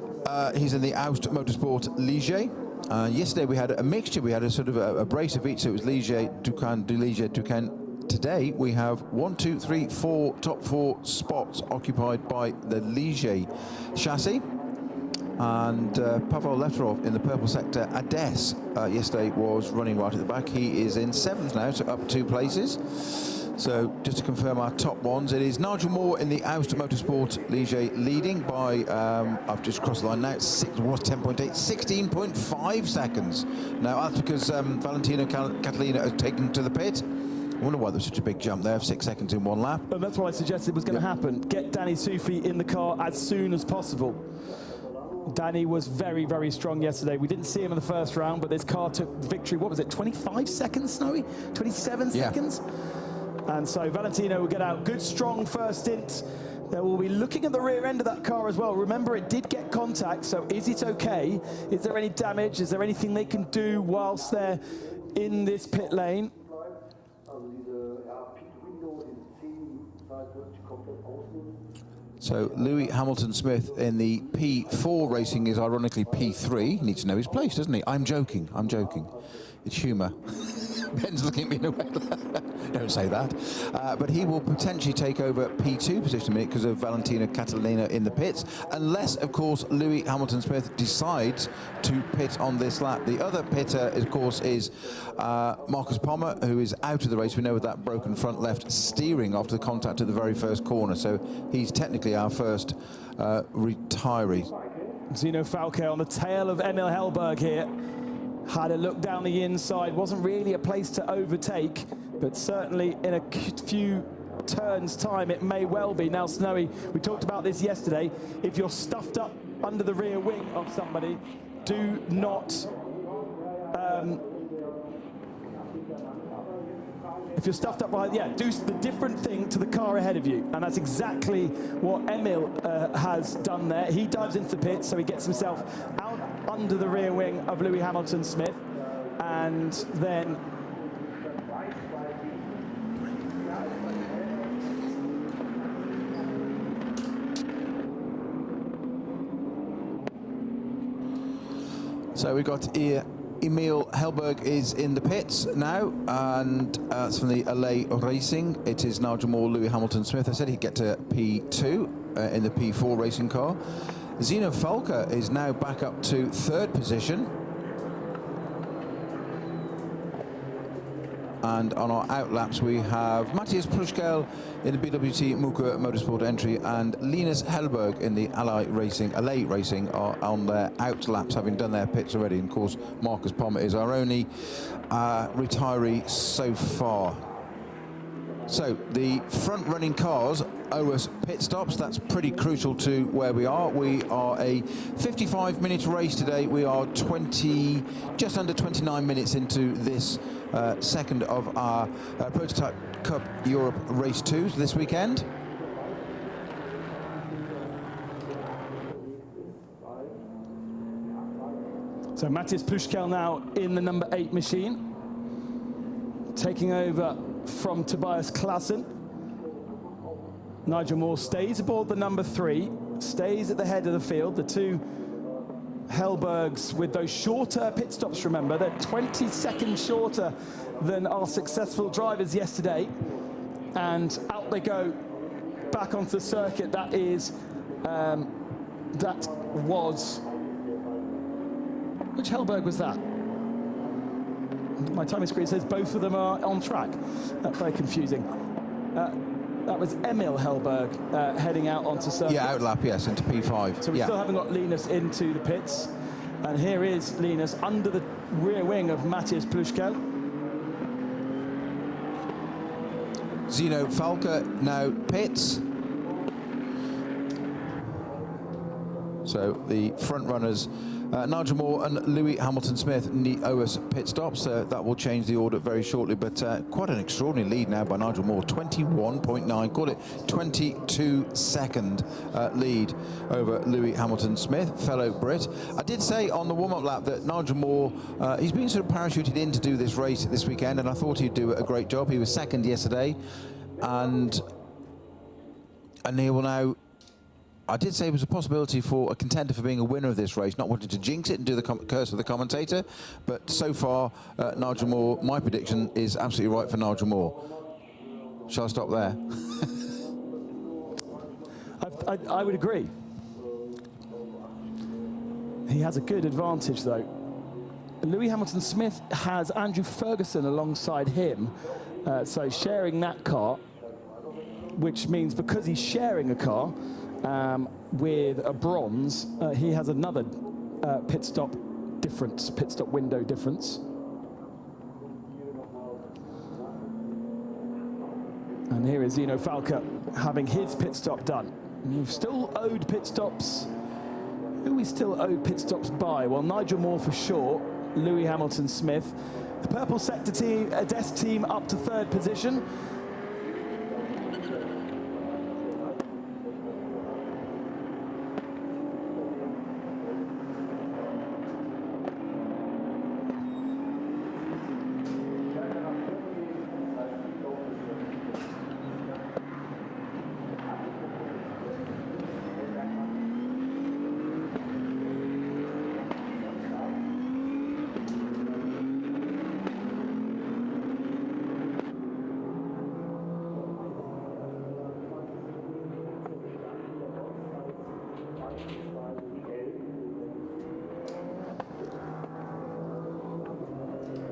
he's in the Aust Motorsport Ligier. Yesterday we had a mixture. We had a sort of a brace of each. So it was Ligier, Ducan, Ligier, Ducan. Today we have 1, 2, 3, 4 top 4 spots occupied by the Ligier chassis. And Pavel Leterov in the purple sector, Ades, yesterday was running right at the back. He is in 7th now, so up 2 places. So just to confirm our top ones, it is Nigel Moore in the Aust Motorsport Ligier leading by, I've just crossed the line now, 10.8, 16.5 seconds. Now that's because Valentino Catalina has taken to the pit. I wonder why there was such a big jump there of 6 seconds in 1 lap. And that's what I suggested was going to happen. Get Danny Soufli in the car as soon as possible. Danny was very, very strong yesterday. We didn't see him in the first round, but this car took victory. What was it, 25 seconds, Snowy? 27 seconds? And so Valentino will get out. Good, strong first stint. They will be looking at the rear end of that car as well. Remember, it did get contact, so is it okay? Is there any damage? Is there anything they can do whilst they're in this pit lane? So Lewis Hamilton-Smith in the P4 racing is ironically P3. He needs to know his place, doesn't he? I'm joking. It's humour. Ben's looking at me in a way. Don't say that. But he will potentially take over P2 position in a minute because of Valentino Catalina in the pits, unless, of course, Lewis Hamilton-Smith decides to pit on this lap. The other pitter, of course, is Marcus Pommer, who is out of the race. We know with that broken front left steering after the contact at the very first corner. So he's technically our first retiree. Zino Falke on the tail of Emil Hellberg here. Had a look down the inside, wasn't really a place to overtake, but certainly in a few turns time it may well be. Now, Snowy, we talked about this yesterday. If you're stuffed up under the rear wing of somebody, do not if you're stuffed up behind, do the different thing to the car ahead of you. And that's exactly what Emil has done there. He dives into the pit, so he gets himself out under the rear wing of Lewis Hamilton-Smith. And then so we've got here Emil Hellberg is in the pits now, and it's from the LA Racing. It is Nigel Moore, Lewis Hamilton-Smith. I said he'd get to P2 in the P4 racing car. Zino Falke is now back up to 3rd position. And on our outlaps, we have Matthias Pruschkel in the BWT Muka Motorsport entry, and Linus Hellberg in the LA Racing are on their outlaps, having done their pits already. And of course, Marcus Pommer is our only retiree so far. So the front-running cars owe us pit stops. That's pretty crucial to where we are. We are a 55-minute race today. We are just under 29 minutes into this second of our Prototype Cup Europe Race 2 this weekend. So Matthias Pluschkel now in the number 8 machine, taking over from Tobias Klassen. Nigel Moore stays aboard the number 3, stays at the head of the field. The two Hellbergs with those shorter pit stops, remember, they're 20 seconds shorter than our successful drivers yesterday. And out they go back onto the circuit. That was, which Hellberg was that? My timing screen says both of them are on track. That's very confusing. That was Emil Hellberg heading out onto circuit. Yeah, outlap, yes, into P5. So we still haven't got Linus into the pits. And here is Linus under the rear wing of Matthias Pluschkel. Zeno Falca now pits. So the front runners, Nigel Moore and Louis Hamilton-Smith, owe us pit stops. That will change the order very shortly, but quite an extraordinary lead now by Nigel Moore, 21.9, call it 22-second lead over Louis Hamilton-Smith, fellow Brit. I did say on the warm-up lap that Nigel Moore, he's been sort of parachuted in to do this race this weekend, and I thought he'd do a great job. He was second yesterday, and he will now, I did say it was a possibility for a contender for being a winner of this race, not wanting to jinx it and do the curse of the commentator, but so far, Nigel Moore, my prediction is absolutely right for Nigel Moore. Shall I stop there? I would agree. He has a good advantage, though. Louis Hamilton-Smith has Andrew Ferguson alongside him, so sharing that car, which means because he's sharing a car, with a bronze, he has another pit stop window difference. And here is Zeno Falca having his pit stop done. We've still owed pit stops. Who we still owe pit stops by? Well, Nigel Moore for sure, Louis Hamilton-Smith. The purple sector team, Ades team up to 3rd position.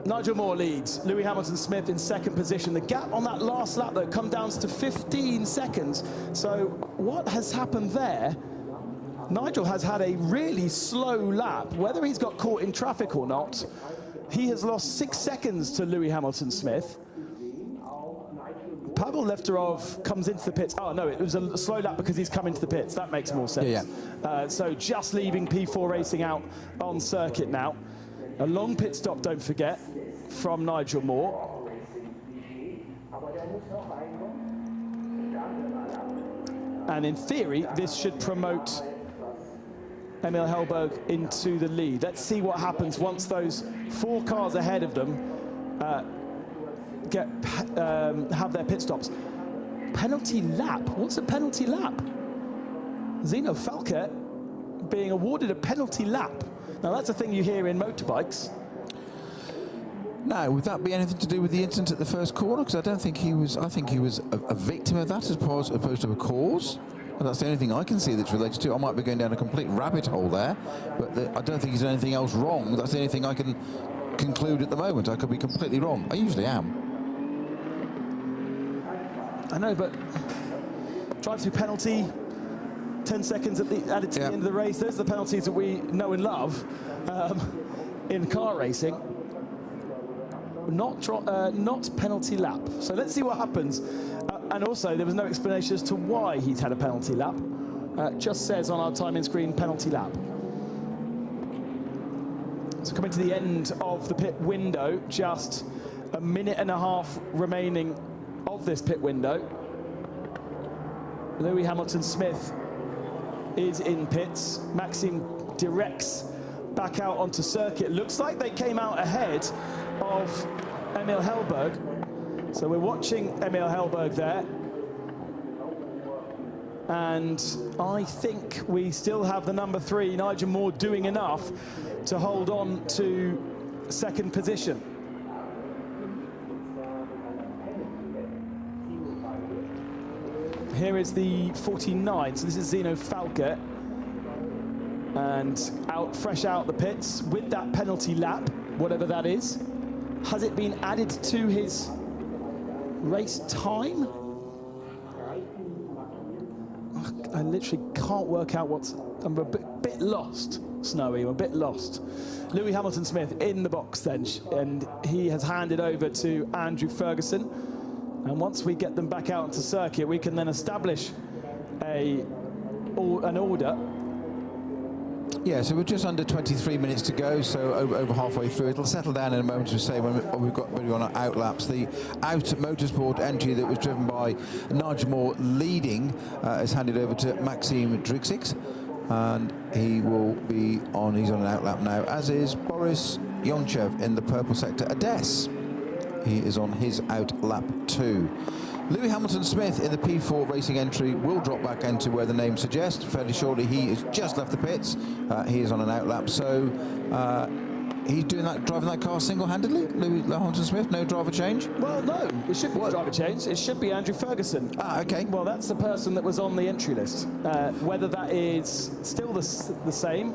Nigel Moore leads, Louis Hamilton-Smith in 2nd position. The gap on that last lap, though, come down to 15 seconds. So what has happened there? Nigel has had a really slow lap. Whether he's got caught in traffic or not, he has lost 6 seconds to Louis Hamilton-Smith. Pavel Lefterov comes into the pits. Oh, no, it was a slow lap because he's come into the pits. That makes more sense. Yeah. So just leaving P4 Racing out on circuit now. A long pit stop, don't forget, from Nigel Moore. And in theory, this should promote Emil Hellberg into the lead. Let's see what happens once those 4 cars ahead of them have their pit stops. Penalty lap? What's a penalty lap? Zeno Falca being awarded a penalty lap. Now that's a thing you hear in motorbikes. Now, would that be anything to do with the incident at the first corner? Because I don't think he was. I think he was a victim of that as opposed to a cause. And that's the only thing I can see that's related to it. I might be going down a complete rabbit hole there, but I don't think he's done anything else wrong. That's the only thing I can conclude at the moment. I could be completely wrong. I usually am. I know, but drive-through penalty, 10 seconds added to the end of the race. Those are the penalties that we know and love in car racing. not penalty lap. So let's see what happens. And also, there was no explanation as to why he'd had a penalty lap. Just says on our timing screen, penalty lap. So coming to the end of the pit window, just a minute and a half remaining of this pit window. Lewis Hamilton-Smith is in pits. Maxime directs back out onto circuit. Looks like they came out ahead of Emil Hellberg. So we're watching Emil Hellberg there. And I think we still have the number 3, Nigel Moore, doing enough to hold on to second position. Here is the 49, so this is Zeno Falke. And fresh out the pits with that penalty lap, whatever that is. Has it been added to his race time? I literally can't work out what's... I'm a bit lost, Snowy, I'm a bit lost. Lewis Hamilton-Smith in the box then, and he has handed over to Andrew Ferguson. And once we get them back out onto circuit, we can then establish an order. Yeah, so we're just under 23 minutes to go, so over halfway through. It'll settle down in a moment, to say, when we've got on our out laps. The out motorsport entry that was driven by Nigel Moore leading is handed over to Maxime Drixix, and he will be on, he's on an out lap now, as is Boris Yonchev in the purple sector Ades. He is on his out lap too. Lewis Hamilton-Smith in the P4 racing entry will drop back into where the name suggests. Fairly shortly, he has just left the pits. He is on an out lap, so he's driving that car single-handedly. Lewis Hamilton-Smith, no driver change? Well, no, it shouldn't be a driver change. It should be Andrew Ferguson. Ah, okay. Well, that's the person that was on the entry list. Whether that is still the same.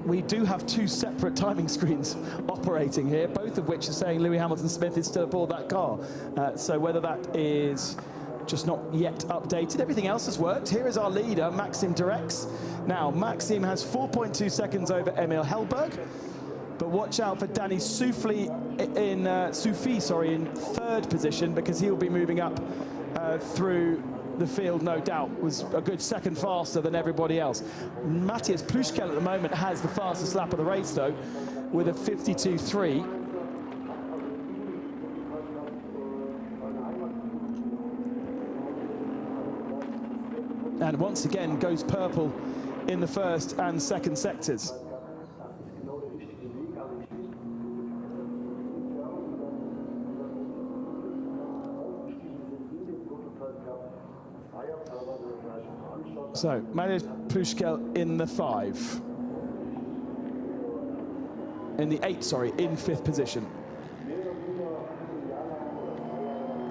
We do have 2 separate timing screens operating here, both of which are saying Lewis Hamilton-Smith is still aboard that car. So whether that is just not yet updated, everything else has worked. Here is our leader, Maxime Directs. Now, Maxime has 4.2 seconds over Emil Hellberg, but watch out for Danny Soufi in third position, because he'll be moving up through the field, no doubt. Was a good second faster than everybody else. Matthias Pluschkel at the moment has the fastest lap of the race, though, with a 52.3. And once again goes purple in the first and second sectors. So, Matthias Pluschkel in the 5. In the 8, sorry, in 5th position.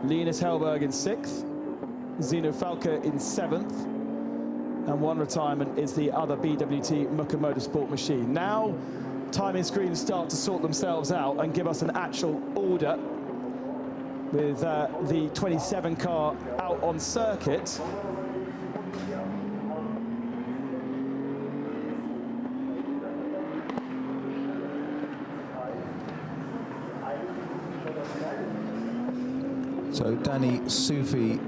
Linus Hellberg in 6th. Zeno Falke in 7th. And one retirement is the other BWT Muka Motorsport machine. Now, timing screens start to sort themselves out and give us an actual order with the 27 car out on circuit. So Danny Soufi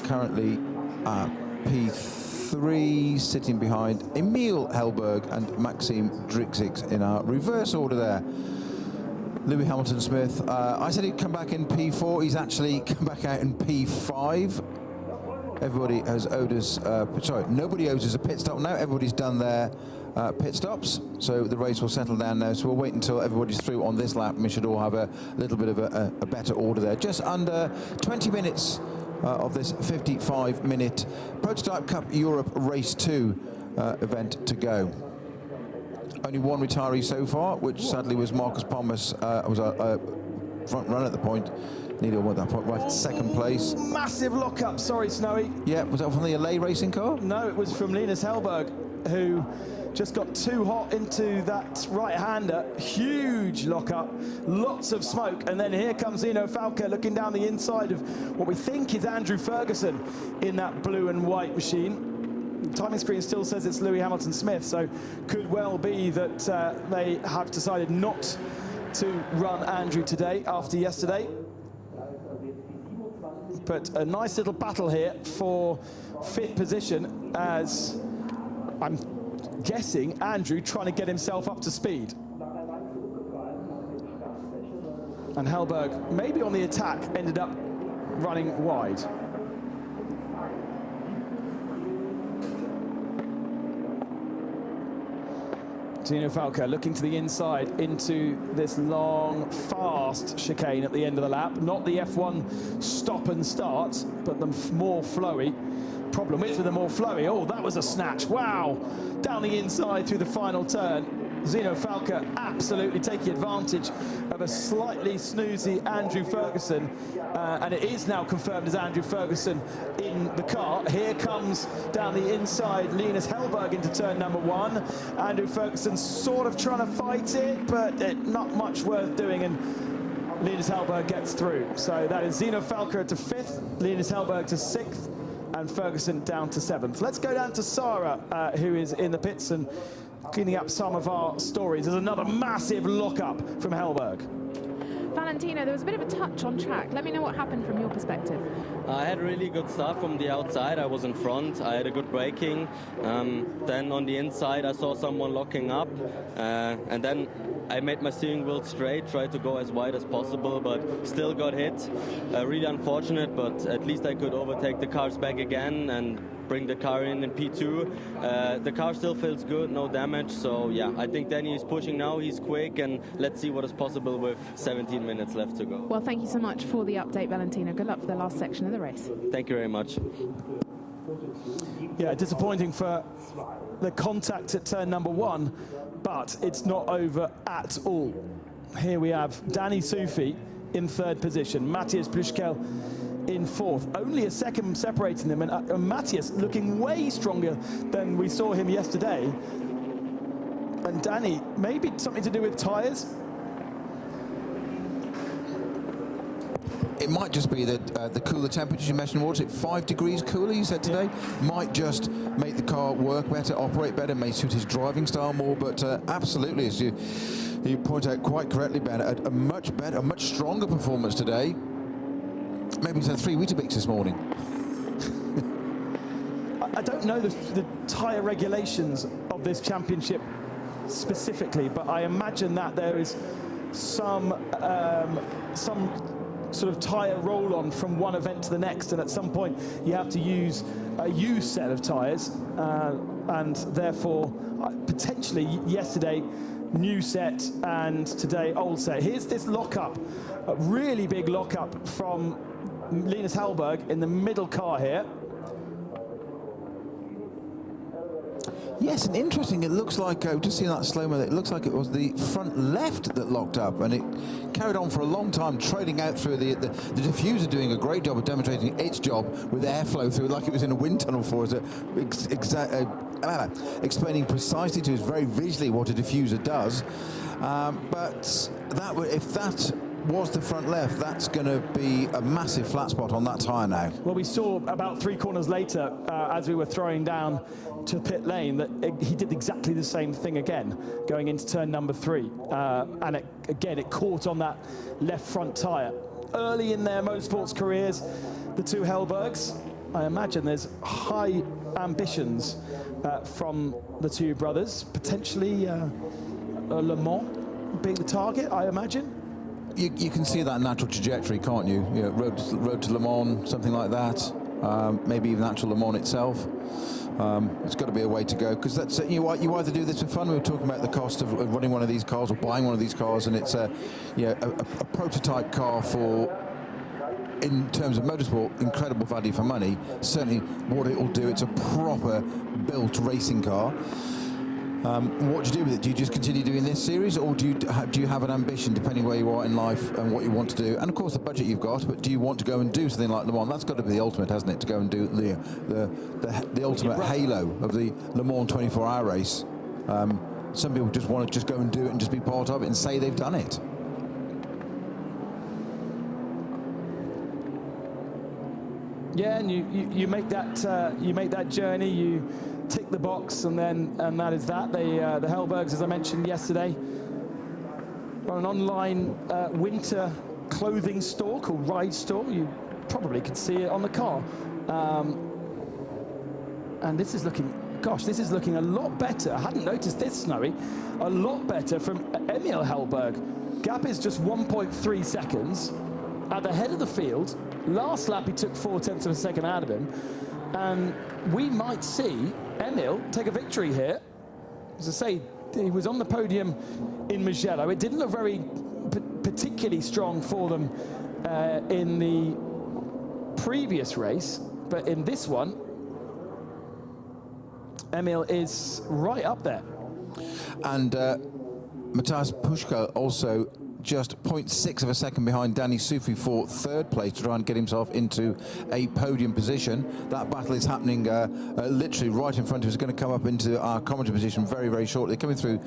currently at P3, sitting behind Emil Hellberg and Maxime Drixix in our reverse order there. Lewis Hamilton-Smith, I said he'd come back in P4, he's actually come back out in P5. Everybody has owed us, nobody owes us a pit stop now, everybody's done their pit stops, so the race will settle down now. So we'll wait until everybody's through on this lap, and we should all have a little bit of a better order there. Just under 20 minutes of this 55-minute Prototype Cup Europe Race 2 event to go. Only one retiree so far, which sadly was Marcus Palmas, was a front runner at the point. Needle at that point, right, second place. Massive lockup, sorry, Snowy. Yeah, was that from the LA racing car? No, it was from Linus Hellberg, who just got too hot into that right-hander. Huge lockup, lots of smoke, and then here comes Zeno Falke looking down the inside of what we think is Andrew Ferguson in that blue and white machine. The timing screen still says it's Lewis Hamilton-Smith, so could well be that they have decided not to run Andrew today after yesterday. But a nice little battle here for 5th position, as I'm guessing Andrew trying to get himself up to speed. And Hellberg, maybe on the attack, ended up running wide. Zino Falco looking to the inside into this long, fast chicane at the end of the lap. Not the F1 stop and start, but the more flowy. Problem with the more flowy. Oh, that was a snatch. Wow. Down the inside through the final turn. Zino Falco absolutely taking advantage of a slightly snoozy Andrew Ferguson. And it is now confirmed as Andrew Ferguson in the car. Here comes down the inside Linus Hellberg into turn number 1. Andrew Ferguson sort of trying to fight it, but not much worth doing. And Linus Hellberg gets through. So that is Zino Falco to 5th, Linus Hellberg to 6th, and Ferguson down to 7th. Let's go down to Sarah, who is in the pits and cleaning up some of our stories. There's another massive lock-up from Hellberg. Valentino, there was a bit of a touch on track. Let me know what happened from your perspective. I had a really good start from the outside. I was in front. I had a good braking. Then on the inside, I saw someone locking up. And then I made my steering wheel straight, tried to go as wide as possible, but still got hit. Really unfortunate, but at least I could overtake the cars back again and bring the car in P2. The car still feels good, no damage. So yeah, I think Danny is pushing now. He's quick, and let's see what is possible with 17 minutes left to go. Well, thank you so much for the update, Valentino. Good luck for the last section of the race. Thank you very much. Yeah, disappointing for the contact at turn number 1, but it's not over at all. Here we have Danny Sufi in 3rd position, Matthias Plüschkel in 4th. Only a second separating them, and Matthias looking way stronger than we saw him yesterday. And Danny, maybe something to do with tyres? It might just be that the cooler temperatures you mentioned, was it 5 degrees cooler you said today? Might just make the car work better, operate better, may suit his driving style more, but absolutely, as you point out quite correctly, Ben, a much better, a much stronger performance today. Maybe he's had 3 Weetabix this morning. I don't know the tyre regulations of this championship specifically, but I imagine that there is some sort of tyre roll-on from one event to the next, and at some point you have to use a used set of tyres, and therefore potentially yesterday new set and today old set. Here's this lock-up, a really big lock-up from Linus Hellberg in the middle car here. Yes, and interesting, it looks like, just seeing that slow-mo, it looks like it was the front left that locked up, and it carried on for a long time, trading out through the diffuser, doing a great job of demonstrating its job with airflow through, like it was in a wind tunnel for us, explaining precisely to us very visually what a diffuser does. But if that was the front left, that's going to be a massive flat spot on that tyre now. Well, we saw about 3 corners later, as we were throwing down to pit lane, that he did exactly the same thing again, going into turn number 3. And it caught on that left front tyre. Early in their motorsports careers, the 2 Hellbergs, I imagine there's high ambitions from the 2 brothers, potentially Le Mans being the target, I imagine. You can see that natural trajectory, can't you? Road to Le Mans, something like that. Maybe even actual Le Mans itself. It's got to be a way to go, because that's you either do this for fun. We were talking about the cost of running one of these cars or buying one of these cars, and it's a prototype car for, in terms of motorsport, incredible value for money. Certainly what it will do, it's a proper built racing car. What do you do with it? Do you just continue doing this series, or do you have an ambition, depending where you are in life and what you want to do, and of course the budget you've got, but do you want to go and do something like Le Mans? That's got to be the ultimate, hasn't it, to go and do the ultimate halo of the Le Mans 24-hour race. Some people just want to just go and do it and just be part of it and say they've done it. Yeah, and you make that journey, you tick the box, and that is that. The Hellbergs, as I mentioned yesterday, on an online winter clothing store called Ride Store. You probably could see it on the car. And this is looking, gosh, this is looking a lot better. I hadn't noticed this, Snowy. A lot better from Emil Hellberg. Gap is just 1.3 seconds at the head of the field. Last lap, he took 0.4 of a second out of him. And we might see Emil take a victory here. As I say, he was on the podium in Mugello. It didn't look very particularly strong for them in the previous race, but in this one, Emil is right up there. And Matthias Puschka also just 0.6 of a second behind Danny Sufi for third place to try and get himself into a podium position. That battle is happening literally right in front of us. It's going to come up into our commentary position very, very shortly. They're coming through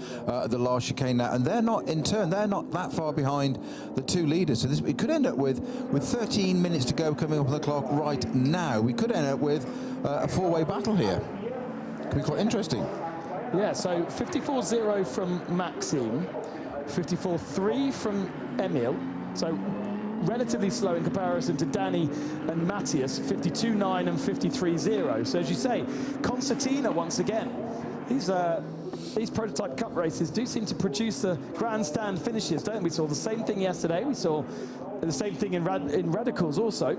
the last chicane now, and they're not, in turn, they're not that far behind the two leaders. So this, it could end up with 13 minutes to go coming up on the clock right now. We could end up with a four-way battle here. Could be quite interesting. Yeah, so 54.0 from Maxime, 54.3 from Emil, so relatively slow in comparison to Danny and Matthias, 52.9 and 53.0. So as you say, Concertina once again. These prototype cup races do seem to produce the grandstand finishes, don't we? We saw the same thing yesterday. We saw the same thing in Radicals also.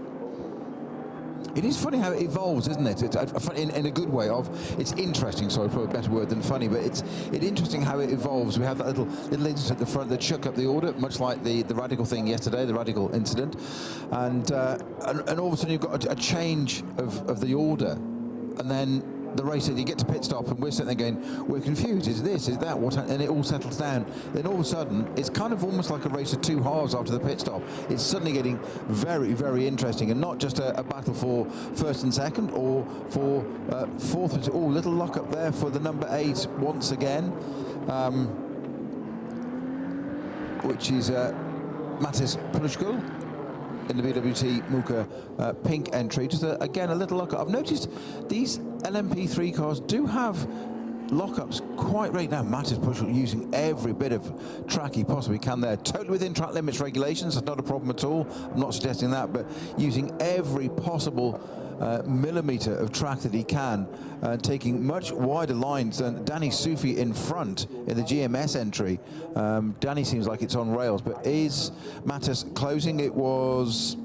It is funny how it evolves, isn't it? It's in a good way. It's interesting. Sorry, probably a better word than funny, but it's interesting how it evolves. We have that little incident at the front that chuck up the order, much like the Radical thing yesterday, the Radical incident, and all of a sudden you've got a change of the order, and then the race, you get to pit stop, and we're sitting there going, we're confused. Is this? Is that? What? And it all settles down. Then all of a sudden, it's kind of almost like a race of two halves after the pit stop. It's suddenly getting very, very interesting, and not just a battle for first and second, or for fourth. Oh, little lock up there for the number 8 once again, which is Matis Prushkul in the BWT Muka pink entry. Just again a little lockup. I've noticed these LMP3 cars do have lockups quite right now. Matt is using every bit of track he possibly can there. Totally within track limits regulations. That's not a problem at all. I'm not suggesting that, but using every possible millimetre of track that he can, taking much wider lines than Danny Sufi in front in the GMS entry. Danny seems like it's on rails, but is Mattis closing? It was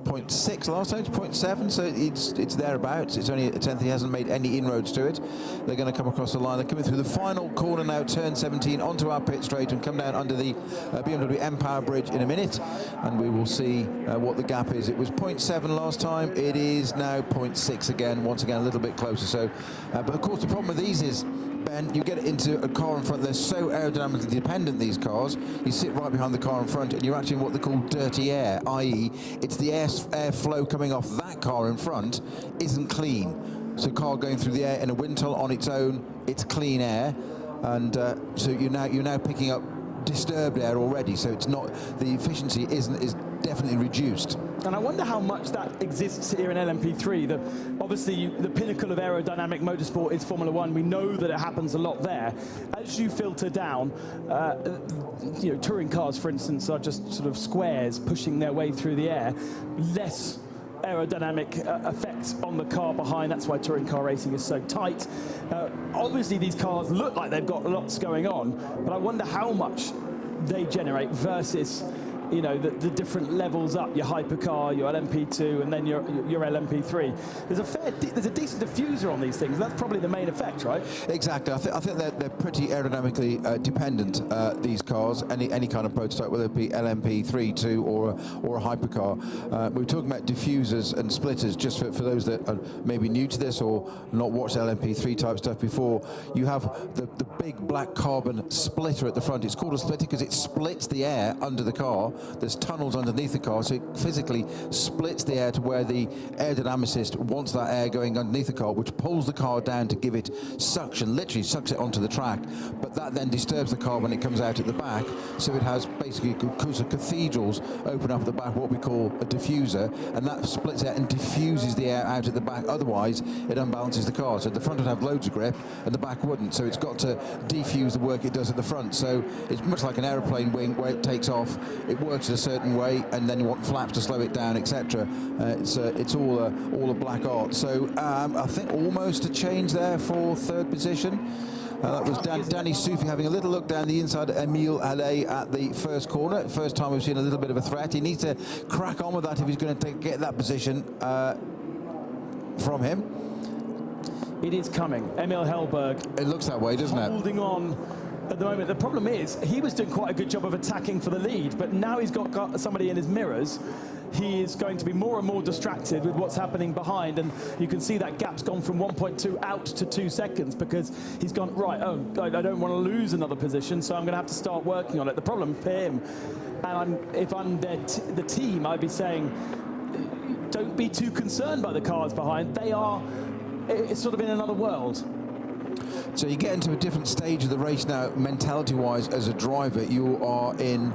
0.6 last time, it's 0.7, so it's thereabouts. It's only a tenth. He hasn't made any inroads to it. They're going to come across the line. They're coming through the final corner now, turn 17, onto our pit straight, and come down under the BMW M-Power bridge in a minute, and we will see what the gap is. It was 0.7 last time. It is now 0.6 again, once again a little bit closer. So, but of course the problem with these is, Ben, you get into a car in front, they're so aerodynamically dependent, these cars. You sit right behind the car in front and you're actually in what they call dirty air, i.e. it's the airflow coming off that car in front isn't clean. So car going through the air in a wind tunnel on its own, it's clean air, and so you're now picking up disturbed air already, so it's not, the efficiency is definitely reduced. And I wonder how much that exists here in LMP3. Obviously, the pinnacle of aerodynamic motorsport is Formula One. We know that it happens a lot there. As you filter down, touring cars, for instance, are just sort of squares pushing their way through the air. Less aerodynamic effect on the car behind. That's why touring car racing is so tight. Obviously, these cars look like they've got lots going on, but I wonder how much they generate versus the different levels up, your hypercar, your LMP2, and then your LMP3. There's a decent diffuser on these things. That's probably the main effect, right? Exactly. I think they're pretty aerodynamically dependent, these cars, any kind of prototype, whether it be LMP3, 2, or a hypercar. We were talking about diffusers and splitters, just for those that are maybe new to this or not watched LMP3 type stuff before. You have the big black carbon splitter at the front. It's called a splitter because it splits the air under the car, there's tunnels underneath the car, so it physically splits the air to where the air dynamicist wants that air going underneath the car, which pulls the car down to give it suction, literally sucks it onto the track, but that then disturbs the car when it comes out at the back, so it has basically, because of cathedrals open up at the back, what we call a diffuser, and that splits it and diffuses the air out at the back. Otherwise it unbalances the car, so the front would have loads of grip and the back wouldn't, so it's got to defuse the work it does at the front. So it's much like an aeroplane wing where it takes off, it works in a certain way, and then you want flaps to slow it down, etc. It's all a black art. So I think almost a change there for third position. That was Danny Soufi having a little look down the inside of Emile Allais at the first corner. First time we've seen a little bit of a threat. He needs to crack on with that if he's going to get that position from him. It is coming. Emil Hellberg. It looks that way, doesn't it? Holding on at the moment. The problem is he was doing quite a good job of attacking for the lead, but now he's got somebody in his mirrors. He is going to be more and more distracted with what's happening behind, and you can see that gap's gone from 1.2 out to 2 seconds because he's gone, right, oh, I don't want to lose another position, so I'm going to have to start working on it. The problem for him, and if I'm the team, I'd be saying, don't be too concerned by the cars behind. It's sort of in another world. So you get into a different stage of the race now, mentality-wise, as a driver. You are in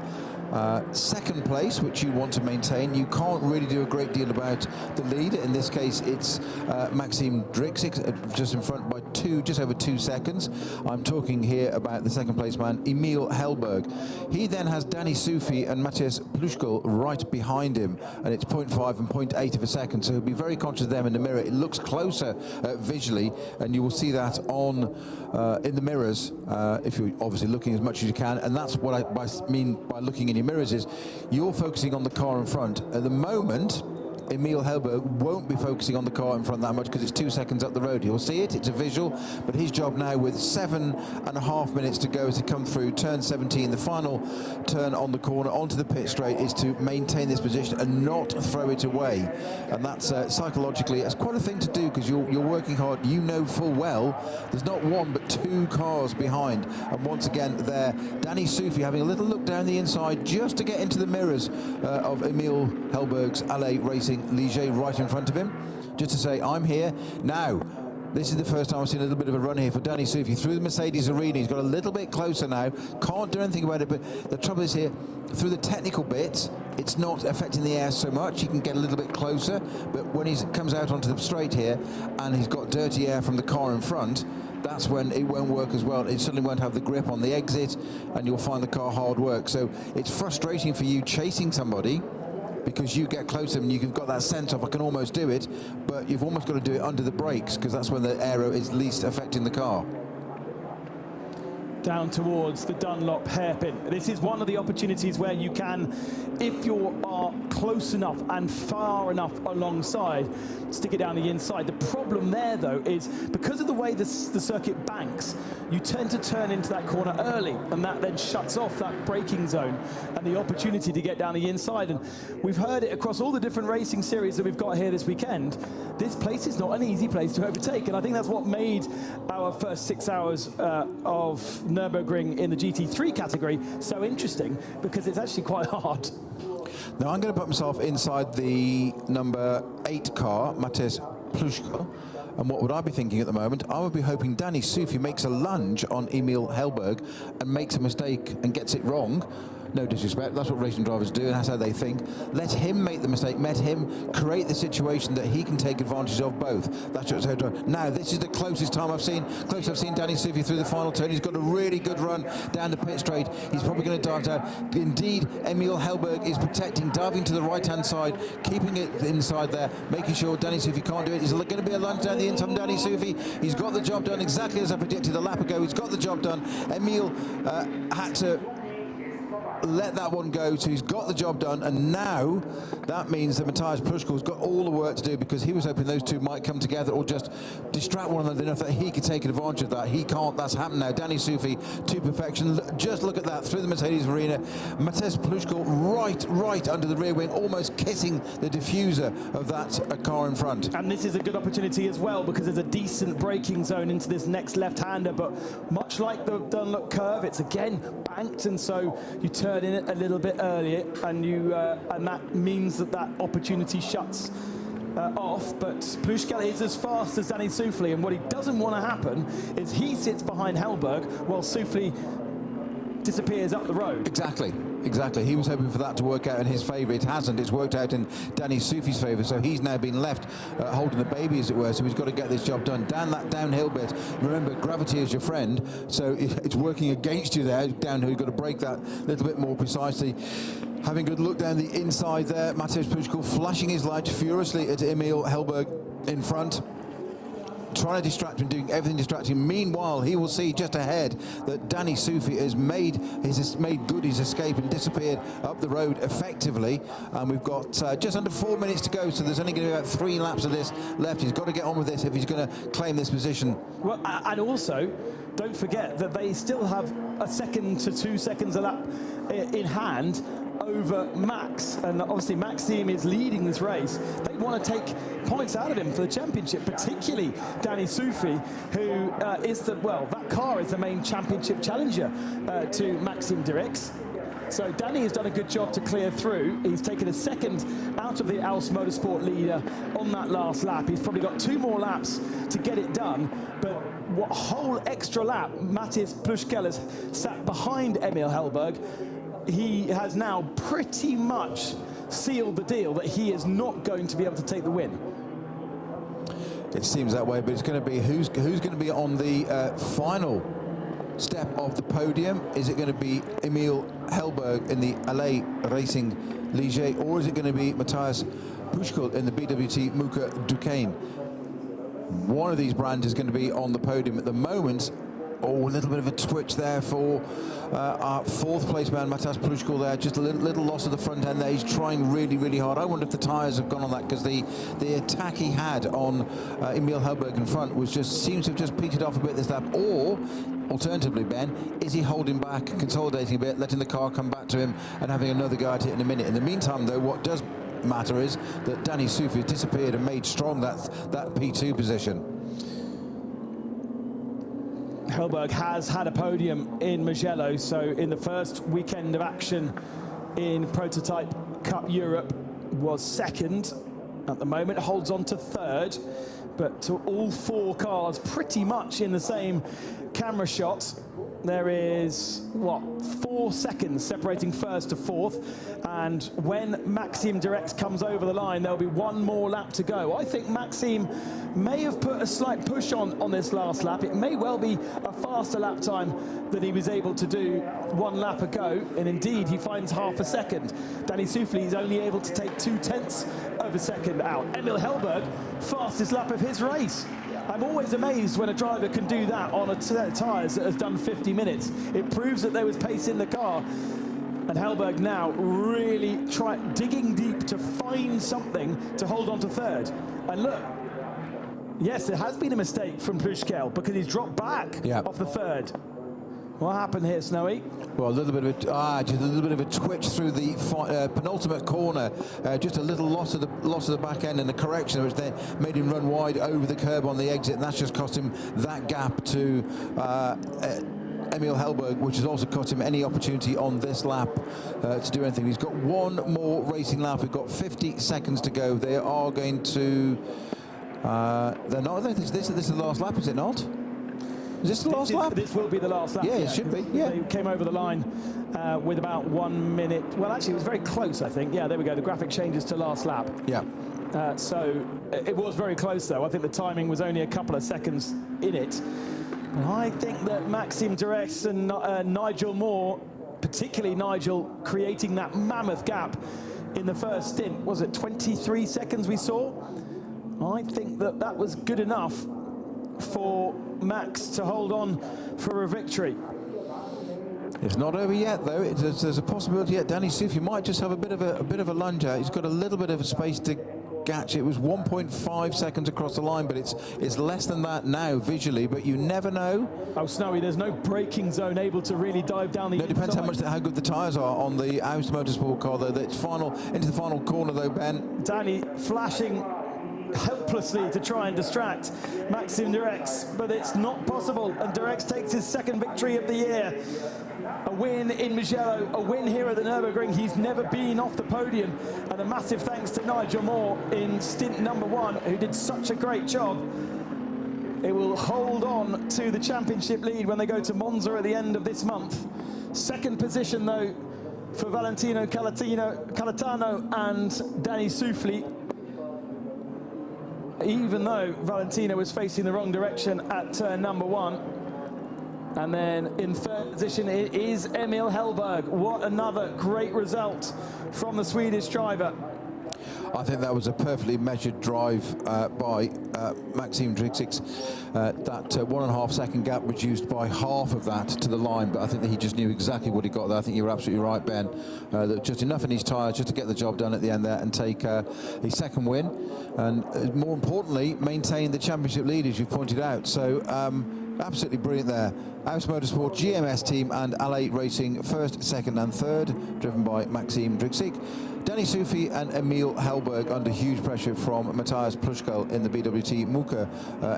second place, which you want to maintain. You can't really do a great deal about the lead. In this case, it's Maxim Drixik just in front by just over 2 seconds. I'm talking here about the second place man, Emil Hellberg. He then has Danny Soufi and Matthias Pluschkel right behind him, and it's 0.5 and 0.8 of a second, so he'll be very conscious of them in the mirror. It looks closer visually, and you will see that on in the mirrors if you're obviously looking as much as you can, and that's what I mean by looking in your mirrors, is you're focusing on the car in front. At the moment, Emil Hellberg won't be focusing on the car in front that much because it's 2 seconds up the road. You'll see it, it's a visual, but his job now with 7.5 minutes to go as he come through turn 17, the final turn on the corner onto the pit straight, is to maintain this position and not throw it away. And that's psychologically, it's quite a thing to do because you're working hard. You know full well there's not one but 2 cars behind. And once again there, Danny Soufi having a little look down the inside just to get into the mirrors of Emil Hellberg's Allais Racing Ligier right in front of him, just to say, I'm here. Now, this is the first time I've seen a little bit of a run here for Danny Soufi through the Mercedes arena. He's got a little bit closer now, can't do anything about it, but the trouble is here, through the technical bits, it's not affecting the air so much. He can get a little bit closer, but when he comes out onto the straight here and he's got dirty air from the car in front, that's when it won't work as well. It certainly won't have the grip on the exit, and you'll find the car hard work. So it's frustrating for you chasing somebody, because you get closer and you've got that sense of, I can almost do it, but you've almost got to do it under the brakes because that's when the aero is least affecting the car. Down towards the Dunlop hairpin. This is one of the opportunities where you can, if you are close enough and far enough alongside, stick it down the inside. The problem there, though, is because of the way the circuit banks, you tend to turn into that corner early, and that then shuts off that braking zone and the opportunity to get down the inside. And we've heard it across all the different racing series that we've got here this weekend. This place is not an easy place to overtake, and I think that's what made our first 6 hours of Nürburgring in the GT3 category so interesting, because it's actually quite hard. Now I'm going to put myself inside the number 8 car, Matthias Pluschkel. And what would I be thinking at the moment? I would be hoping Danny Soufi makes a lunge on Emil Hellberg and makes a mistake and gets it wrong. No disrespect, that's what racing drivers do and that's how they think. Let him make the mistake, let him create the situation that he can take advantage of both. That's what it's now, this is the closest time I've seen Danny Soufi through the final turn. He's got a really good run down the pit straight. He's probably going to dive down. Indeed, Emil Hellberg is protecting, diving to the right-hand side, keeping it inside there, making sure Danny Soufi can't do it. He's going to be a lunge down the inside from Danny Soufi. He's got the job done exactly as I predicted a lap ago. He's got the job done. Emil had to let that one go, so he's got the job done, and now that means that Matthias Pluschkel's got all the work to do, because he was hoping those two might come together or just distract one another enough that he could take advantage of that. He can't. That's happened now. Danny Soufi to perfection. Just look at that through the Mercedes arena. Matthias Pluschkel right under the rear wing, almost kissing the diffuser of that car in front. And this is a good opportunity as well, because there's a decent braking zone into this next left-hander, but much like the Dunlop curve, it's again banked, and so you turn turn in a little bit earlier, and that means that opportunity shuts off. But Plushkel is as fast as Danny Soufli, and what he doesn't want to happen is he sits behind Hellberg while Soufli disappears up the road. Exactly. He was hoping for that to work out in his favour. It hasn't. It's worked out in Danny Soufli's favour. So he's now been left holding the baby, as it were. So he's got to get this job done. Down that downhill bit. Remember, gravity is your friend. So it's working against you there. Downhill, you've got to brake that a little bit more precisely. Having a good look down the inside there. Mateusz Puchkal flashing his light furiously at Emil Hellberg in front, trying to distract him, doing everything distracting. Meanwhile, he will see just ahead that Danny Soufli has made good his escape and disappeared up the road effectively. And we've got just under 4 minutes to go, so there's only going to be about 3 laps of this left. He's got to get on with this if he's going to claim this position. Well, and also, don't forget that they still have a second to 2 seconds a lap in hand over Max, and obviously Maxime is leading this race. They want to take points out of him for the championship, particularly Danny Soufli, who that car is the main championship challenger to Maxime Direks. So Danny has done a good job to clear through. He's taken a second out of the Alps Motorsport leader on that last lap. He's probably got 2 more laps to get it done, but what whole extra lap Mateusz Puchkal has sat behind Emil Hellberg. He has now pretty much sealed the deal that he is not going to be able to take the win. It seems that way, but it's going to be who's going to be on the final step of the podium. Is it going to be Emil Hellberg in the LA Racing Ligier, or is it going to be Mateusz Puchkal in the BWT Muka Duquesne? One of these brands is going to be on the podium at the moment. Oh, a little bit of a twitch there for our 4th place man, Mateusz Puchkal there. Just a little loss of the front end there. He's trying really, really hard. I wonder if the tyres have gone on that, because the attack he had on Emil Hellberg in front seems to have just petered off a bit this lap. Or, alternatively, Ben, is he holding back, consolidating a bit, letting the car come back to him and having another go at it in a minute? In the meantime, though, what does matter is that Danny Soufli disappeared and made strong that P2 position. Hellberg has had a podium in Mugello, so in the first weekend of action in Prototype Cup Europe was second. At the moment holds on to 3rd, but to all 4 cars pretty much in the same camera shot. There is, 4 seconds separating 1st to 4th, and when Maxime Direks comes over the line, there'll be 1 more lap to go. I think Maxime may have put a slight push on this last lap. It may well be a faster lap time than he was able to do 1 lap ago, and indeed he finds half a second. Danny Soufli is only able to take 0.2 of a second out. Emil Hellberg, fastest lap of his race. I'm always amazed when a driver can do that on a set of tyres that has done 50 minutes. It proves that there was pace in the car. And Hellberg now really digging deep to find something to hold on to 3rd. And look, yes, there has been a mistake from Puchkal because he's dropped back off the 3rd. What happened here, Snowy? Well, just a little bit of a twitch through the penultimate corner. Just a little loss of the back end and the correction, which then made him run wide over the curb on the exit, and that's just cost him that gap to Emil Hellberg, which has also cost him any opportunity on this lap to do anything. He's got 1 more racing lap. We've got 50 seconds to go. They are going to. They're not. This is the last lap, is it not? Is this the last lap? This will be the last lap. Yeah, it should be. Yeah. They came over the line with about 1 minute. Well, actually, it was very close, I think. Yeah, there we go. The graphic changes to last lap. Yeah. So it was very close, though. I think the timing was only a couple of seconds in it. But I think that Maxime Direks and Nigel Moore, particularly Nigel, creating that mammoth gap in the first stint. Was it 23 seconds we saw? I think that was good enough for Max to hold on for a victory. It's not over yet, though. There's a possibility that Danny Soufli might just have a bit of a lunge out. He's got a little bit of space to catch. It was 1.5 seconds across the line, but it's less than that now visually. But you never know. Oh, Snowy, there's no braking zone able to really dive down the. No, it depends how good the tyres are on the Alps Motorsport car, though. That's into the final corner, though, Ben. Danny flashing helplessly to try and distract Maxime Direks, but it's not possible, and Direks takes his 2nd victory of the year. a win in Mugello, a win here at the Nürburgring. He's never been off the podium. And a massive thanks to Nigel Moore in stint number 1, who did such a great job. It will hold on to the championship lead when they go to Monza at the end of this month. Second position, though, for Valentino Calatano and Danny Soufli. Even though Valentino was facing the wrong direction at turn number 1. And then in third position it is Emil Hellberg. What another great result from the Swedish driver. I think that was a perfectly measured drive by Maxime Drixix. That 1.5 second gap reduced by half of that to the line, but I think that he just knew exactly what he got there. I think you were absolutely right, Ben. That just enough in his tyres just to get the job done at the end there and take his second win, and more importantly, maintain the championship lead, as you've pointed out. So absolutely brilliant there. Aus Motorsport, GMS team and LA Racing, first, second and third, driven by Maxime Drixig. Danny Soufi and Emil Hellberg under huge pressure from Matthias Pluschkel in the BWT Muka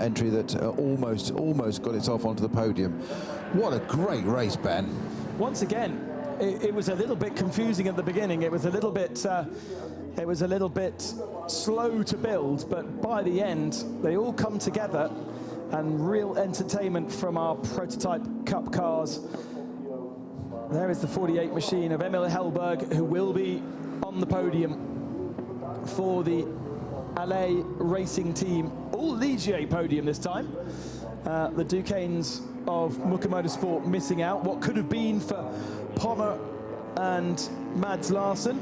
entry that almost got itself onto the podium. What a great race, Ben. Once again, it was a little bit confusing at the beginning. It was a little bit slow to build, but by the end, they all come together, and real entertainment from our prototype Cup cars. There is the 48 machine of Emil Hellberg, who will be on the podium for the LA Racing team. All Ligier podium this time. The Duquesnes of Muka Motorsport missing out. What could have been for Pommer and Mads Larsen.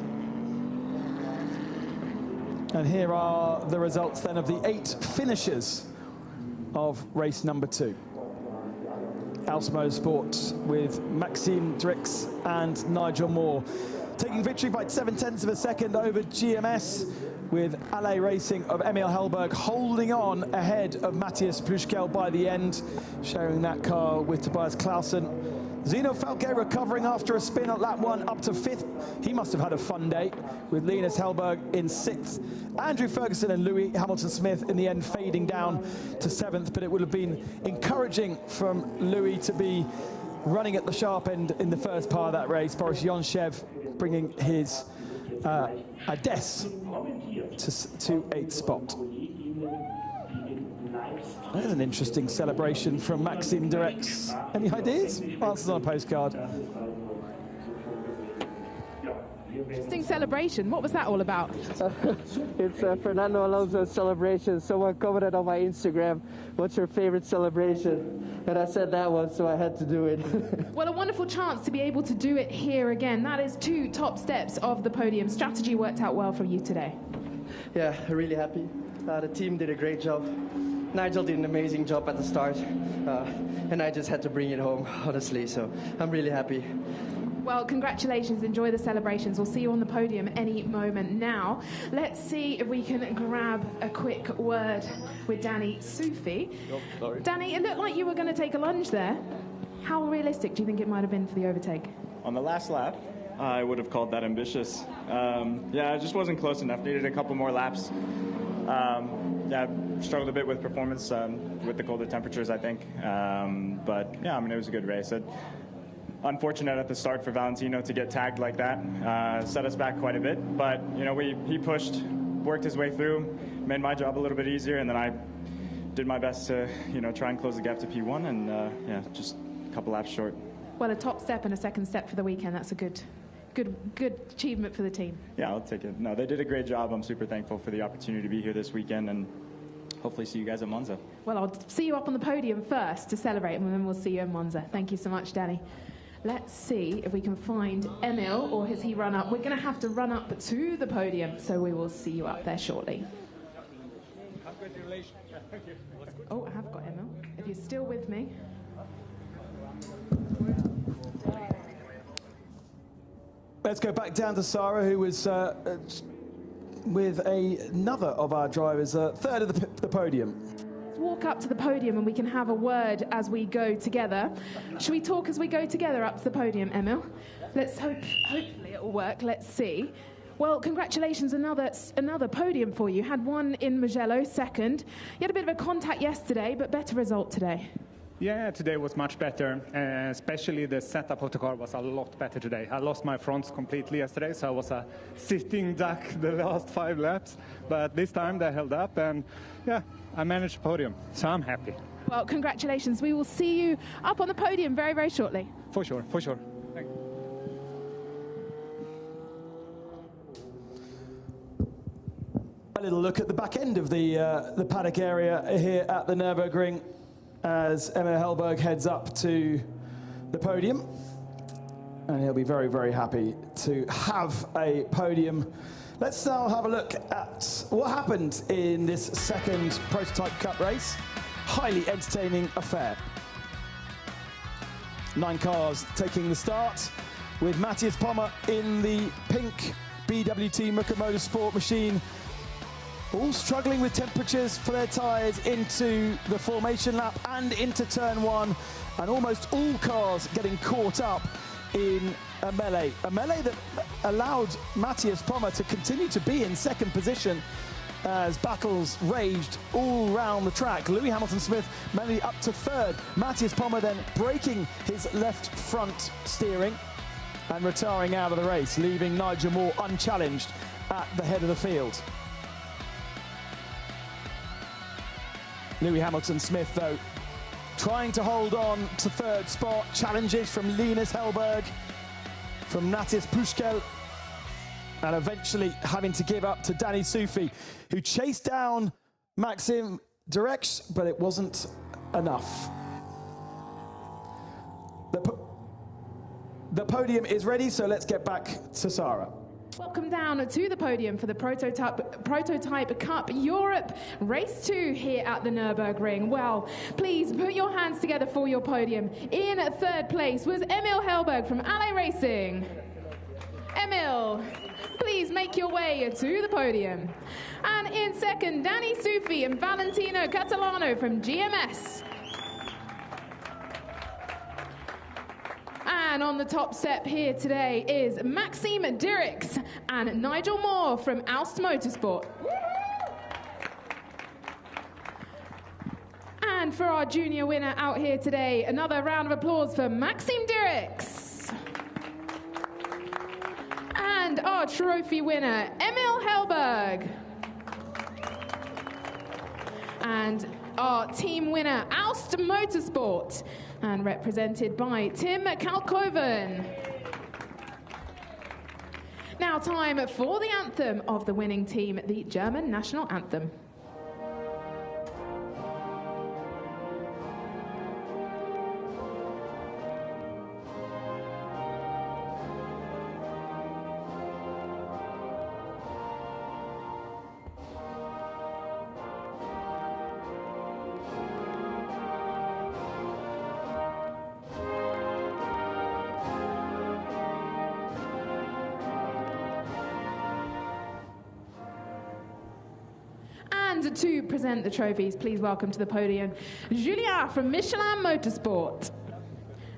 And here are the results then of the 8 finishers of race number 2. Aus Motorsport with Maxime Drix and Nigel Moore taking victory by 0.7 of a second over GMS, with LA Racing of Emil Hellberg holding on ahead of Matthias Pluschkel by the end, sharing that car with Tobias Clausen. Zeno Falke recovering after a spin at lap 1 up to 5th. He must have had a fun day, with Linus Hellberg in 6th. Andrew Ferguson and Louis Hamilton-Smith in the end fading down to 7th, but it would have been encouraging from Louis to be running at the sharp end in the first part of that race. Boris Yonshev bringing his Ades to 8th spot. There's an interesting celebration from Maxime Drix. Any ideas? Answers on a postcard. Interesting celebration. What was that all about? It's Fernando Alonso's celebration. Someone commented on my Instagram, "What's your favorite celebration?" And I said that one, so I had to do it. Well, a wonderful chance to be able to do it here again. That is 2 top steps of the podium. Strategy worked out well for you today. Yeah, really happy. The team did a great job. Nigel did an amazing job at the start, and I just had to bring it home, honestly, so I'm really happy. Well, congratulations. Enjoy the celebrations. We'll see you on the podium any moment now. Let's see if we can grab a quick word with Danny Soufi. Danny, it looked like you were going to take a lunge there. How realistic do you think it might have been for the overtake? On the last lap, I would have called that ambitious. Yeah, I just wasn't close enough. Needed a couple more laps. Yeah, struggled a bit with performance with the colder temperatures, I think. But yeah, I mean, it was a good race. Unfortunate at the start for Valentino to get tagged like that. Set us back quite a bit. But, you know, he pushed, worked his way through, made my job a little bit easier, and then I did my best to, you know, try and close the gap to P1, and yeah, just a couple laps short. Well, a top step and a second step for the weekend. That's a good achievement for the team. Yeah, I'll take it. No, they did a great job. I'm super thankful for the opportunity to be here this weekend, and hopefully see you guys at Monza. Well, I'll see you up on the podium first to celebrate, and then we'll see you in Monza. Thank you so much, Danny. Let's see if we can find Emil, or has he run up? We're going to have to run up to the podium, so we will see you up there shortly. Oh, I have got Emil. If you're still with me. Let's go back down to Sarah, who was with another of our drivers, third of the podium. Walk up to the podium and we can have a word as we go together. Should we talk as we go together up to the podium, Emil? Let's hopefully it will work. Let's see. Well, congratulations, another podium for you. Had one in Mugello, second. You had a bit of a contact yesterday, but better result today. Yeah, today was much better, especially the setup of the car was a lot better today. I lost my fronts completely yesterday, so I was a sitting duck the last 5 laps, but this time they held up, and yeah, I managed the podium, so I'm happy. Well, congratulations. We will see you up on the podium very, very shortly. For sure, for sure. Thank you. A little look at the back end of the paddock area here at the Nürburgring as Emil Hellberg heads up to the podium. And he'll be very, very happy to have a podium. Let's now have a look at what happened in this second Prototype Cup race. Highly entertaining affair. 9 cars taking the start with Matthias Pommer in the pink BWT Mucker Motorsport machine, all struggling with temperatures for their tyres into the formation lap and into turn 1, and almost all cars getting caught up in a melee that allowed Matthias Pommer to continue to be in second position as battles raged all round the track. Lewis Hamilton-Smith mainly up to third. Matthias Pommer then breaking his left front steering and retiring out of the race, leaving Nigel Moore unchallenged at the head of the field. Lewis Hamilton-Smith, though, trying to hold on to third spot. Challenges from Linus Hellberg, from Natis Pushkel, and eventually having to give up to Danny Sufi, who chased down Maxim Directs, but it wasn't enough. The podium is ready, so let's get back to Sarah. Welcome down to the podium for the Prototype Cup Europe Race 2 here at the Nürburgring. Well, please put your hands together for your podium. In third place was Emil Hellberg from Alley Racing. Emil, please make your way to the podium. And in second, Danny Sufi and Valentino Catalano from GMS. And on the top step here today is Maxime Dirks and Nigel Moore from Aust Motorsport. And for our junior winner out here today, another round of applause for Maxime Dirks. And our trophy winner, Emil Hellberg. And our team winner, Aust Motorsport, and represented by Tim Kalkoven. Now time for the anthem of the winning team, the German national anthem. And to present the trophies, please welcome to the podium Julien from Michelin Motorsport.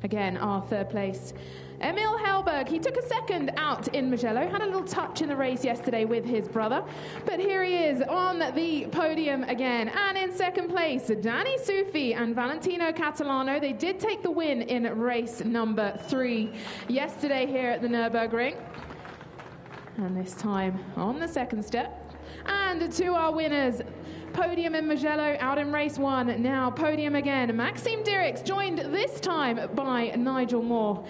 Again, our third place, Emil Hellberg. He took a second out in Mugello, had a little touch in the race yesterday with his brother, but here he is on the podium again. And in second place, Danny Sufi and Valentino Catalano. They did take the win in race number 3 yesterday here at the Nürburgring. And this time on the second step. And to our winners, podium in Mugello, out in race 1, now podium again. Maxime Dirks, joined this time by Nigel Moore.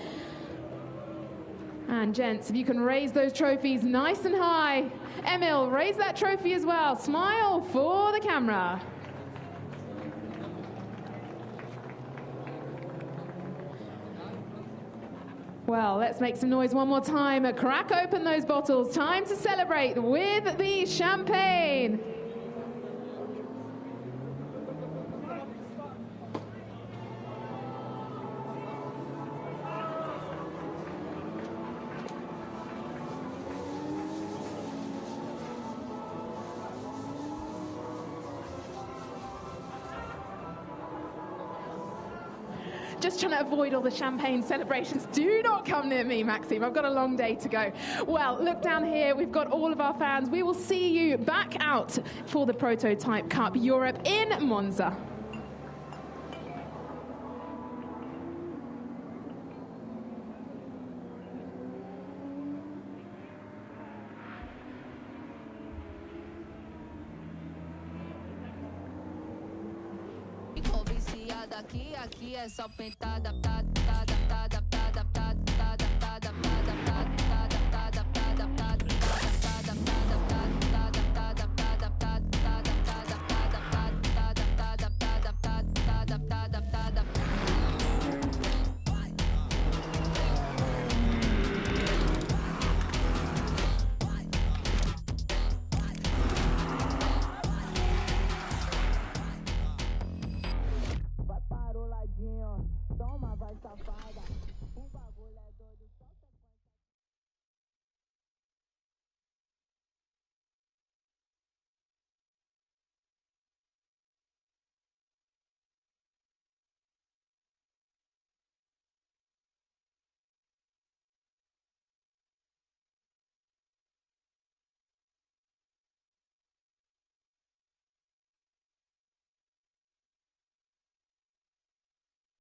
And gents, if you can raise those trophies nice and high. Emil, raise that trophy as well. Smile for the camera. Well, let's make some noise one more time. Crack open those bottles. Time to celebrate with the champagne. Just trying to avoid all the champagne celebrations. Do not come near me, Maxime. I've got a long day to go. Well, look down here. We've got all of our fans. We will see you back out for the Prototype Cup Europe in Monza. aqui é só pentada, tá.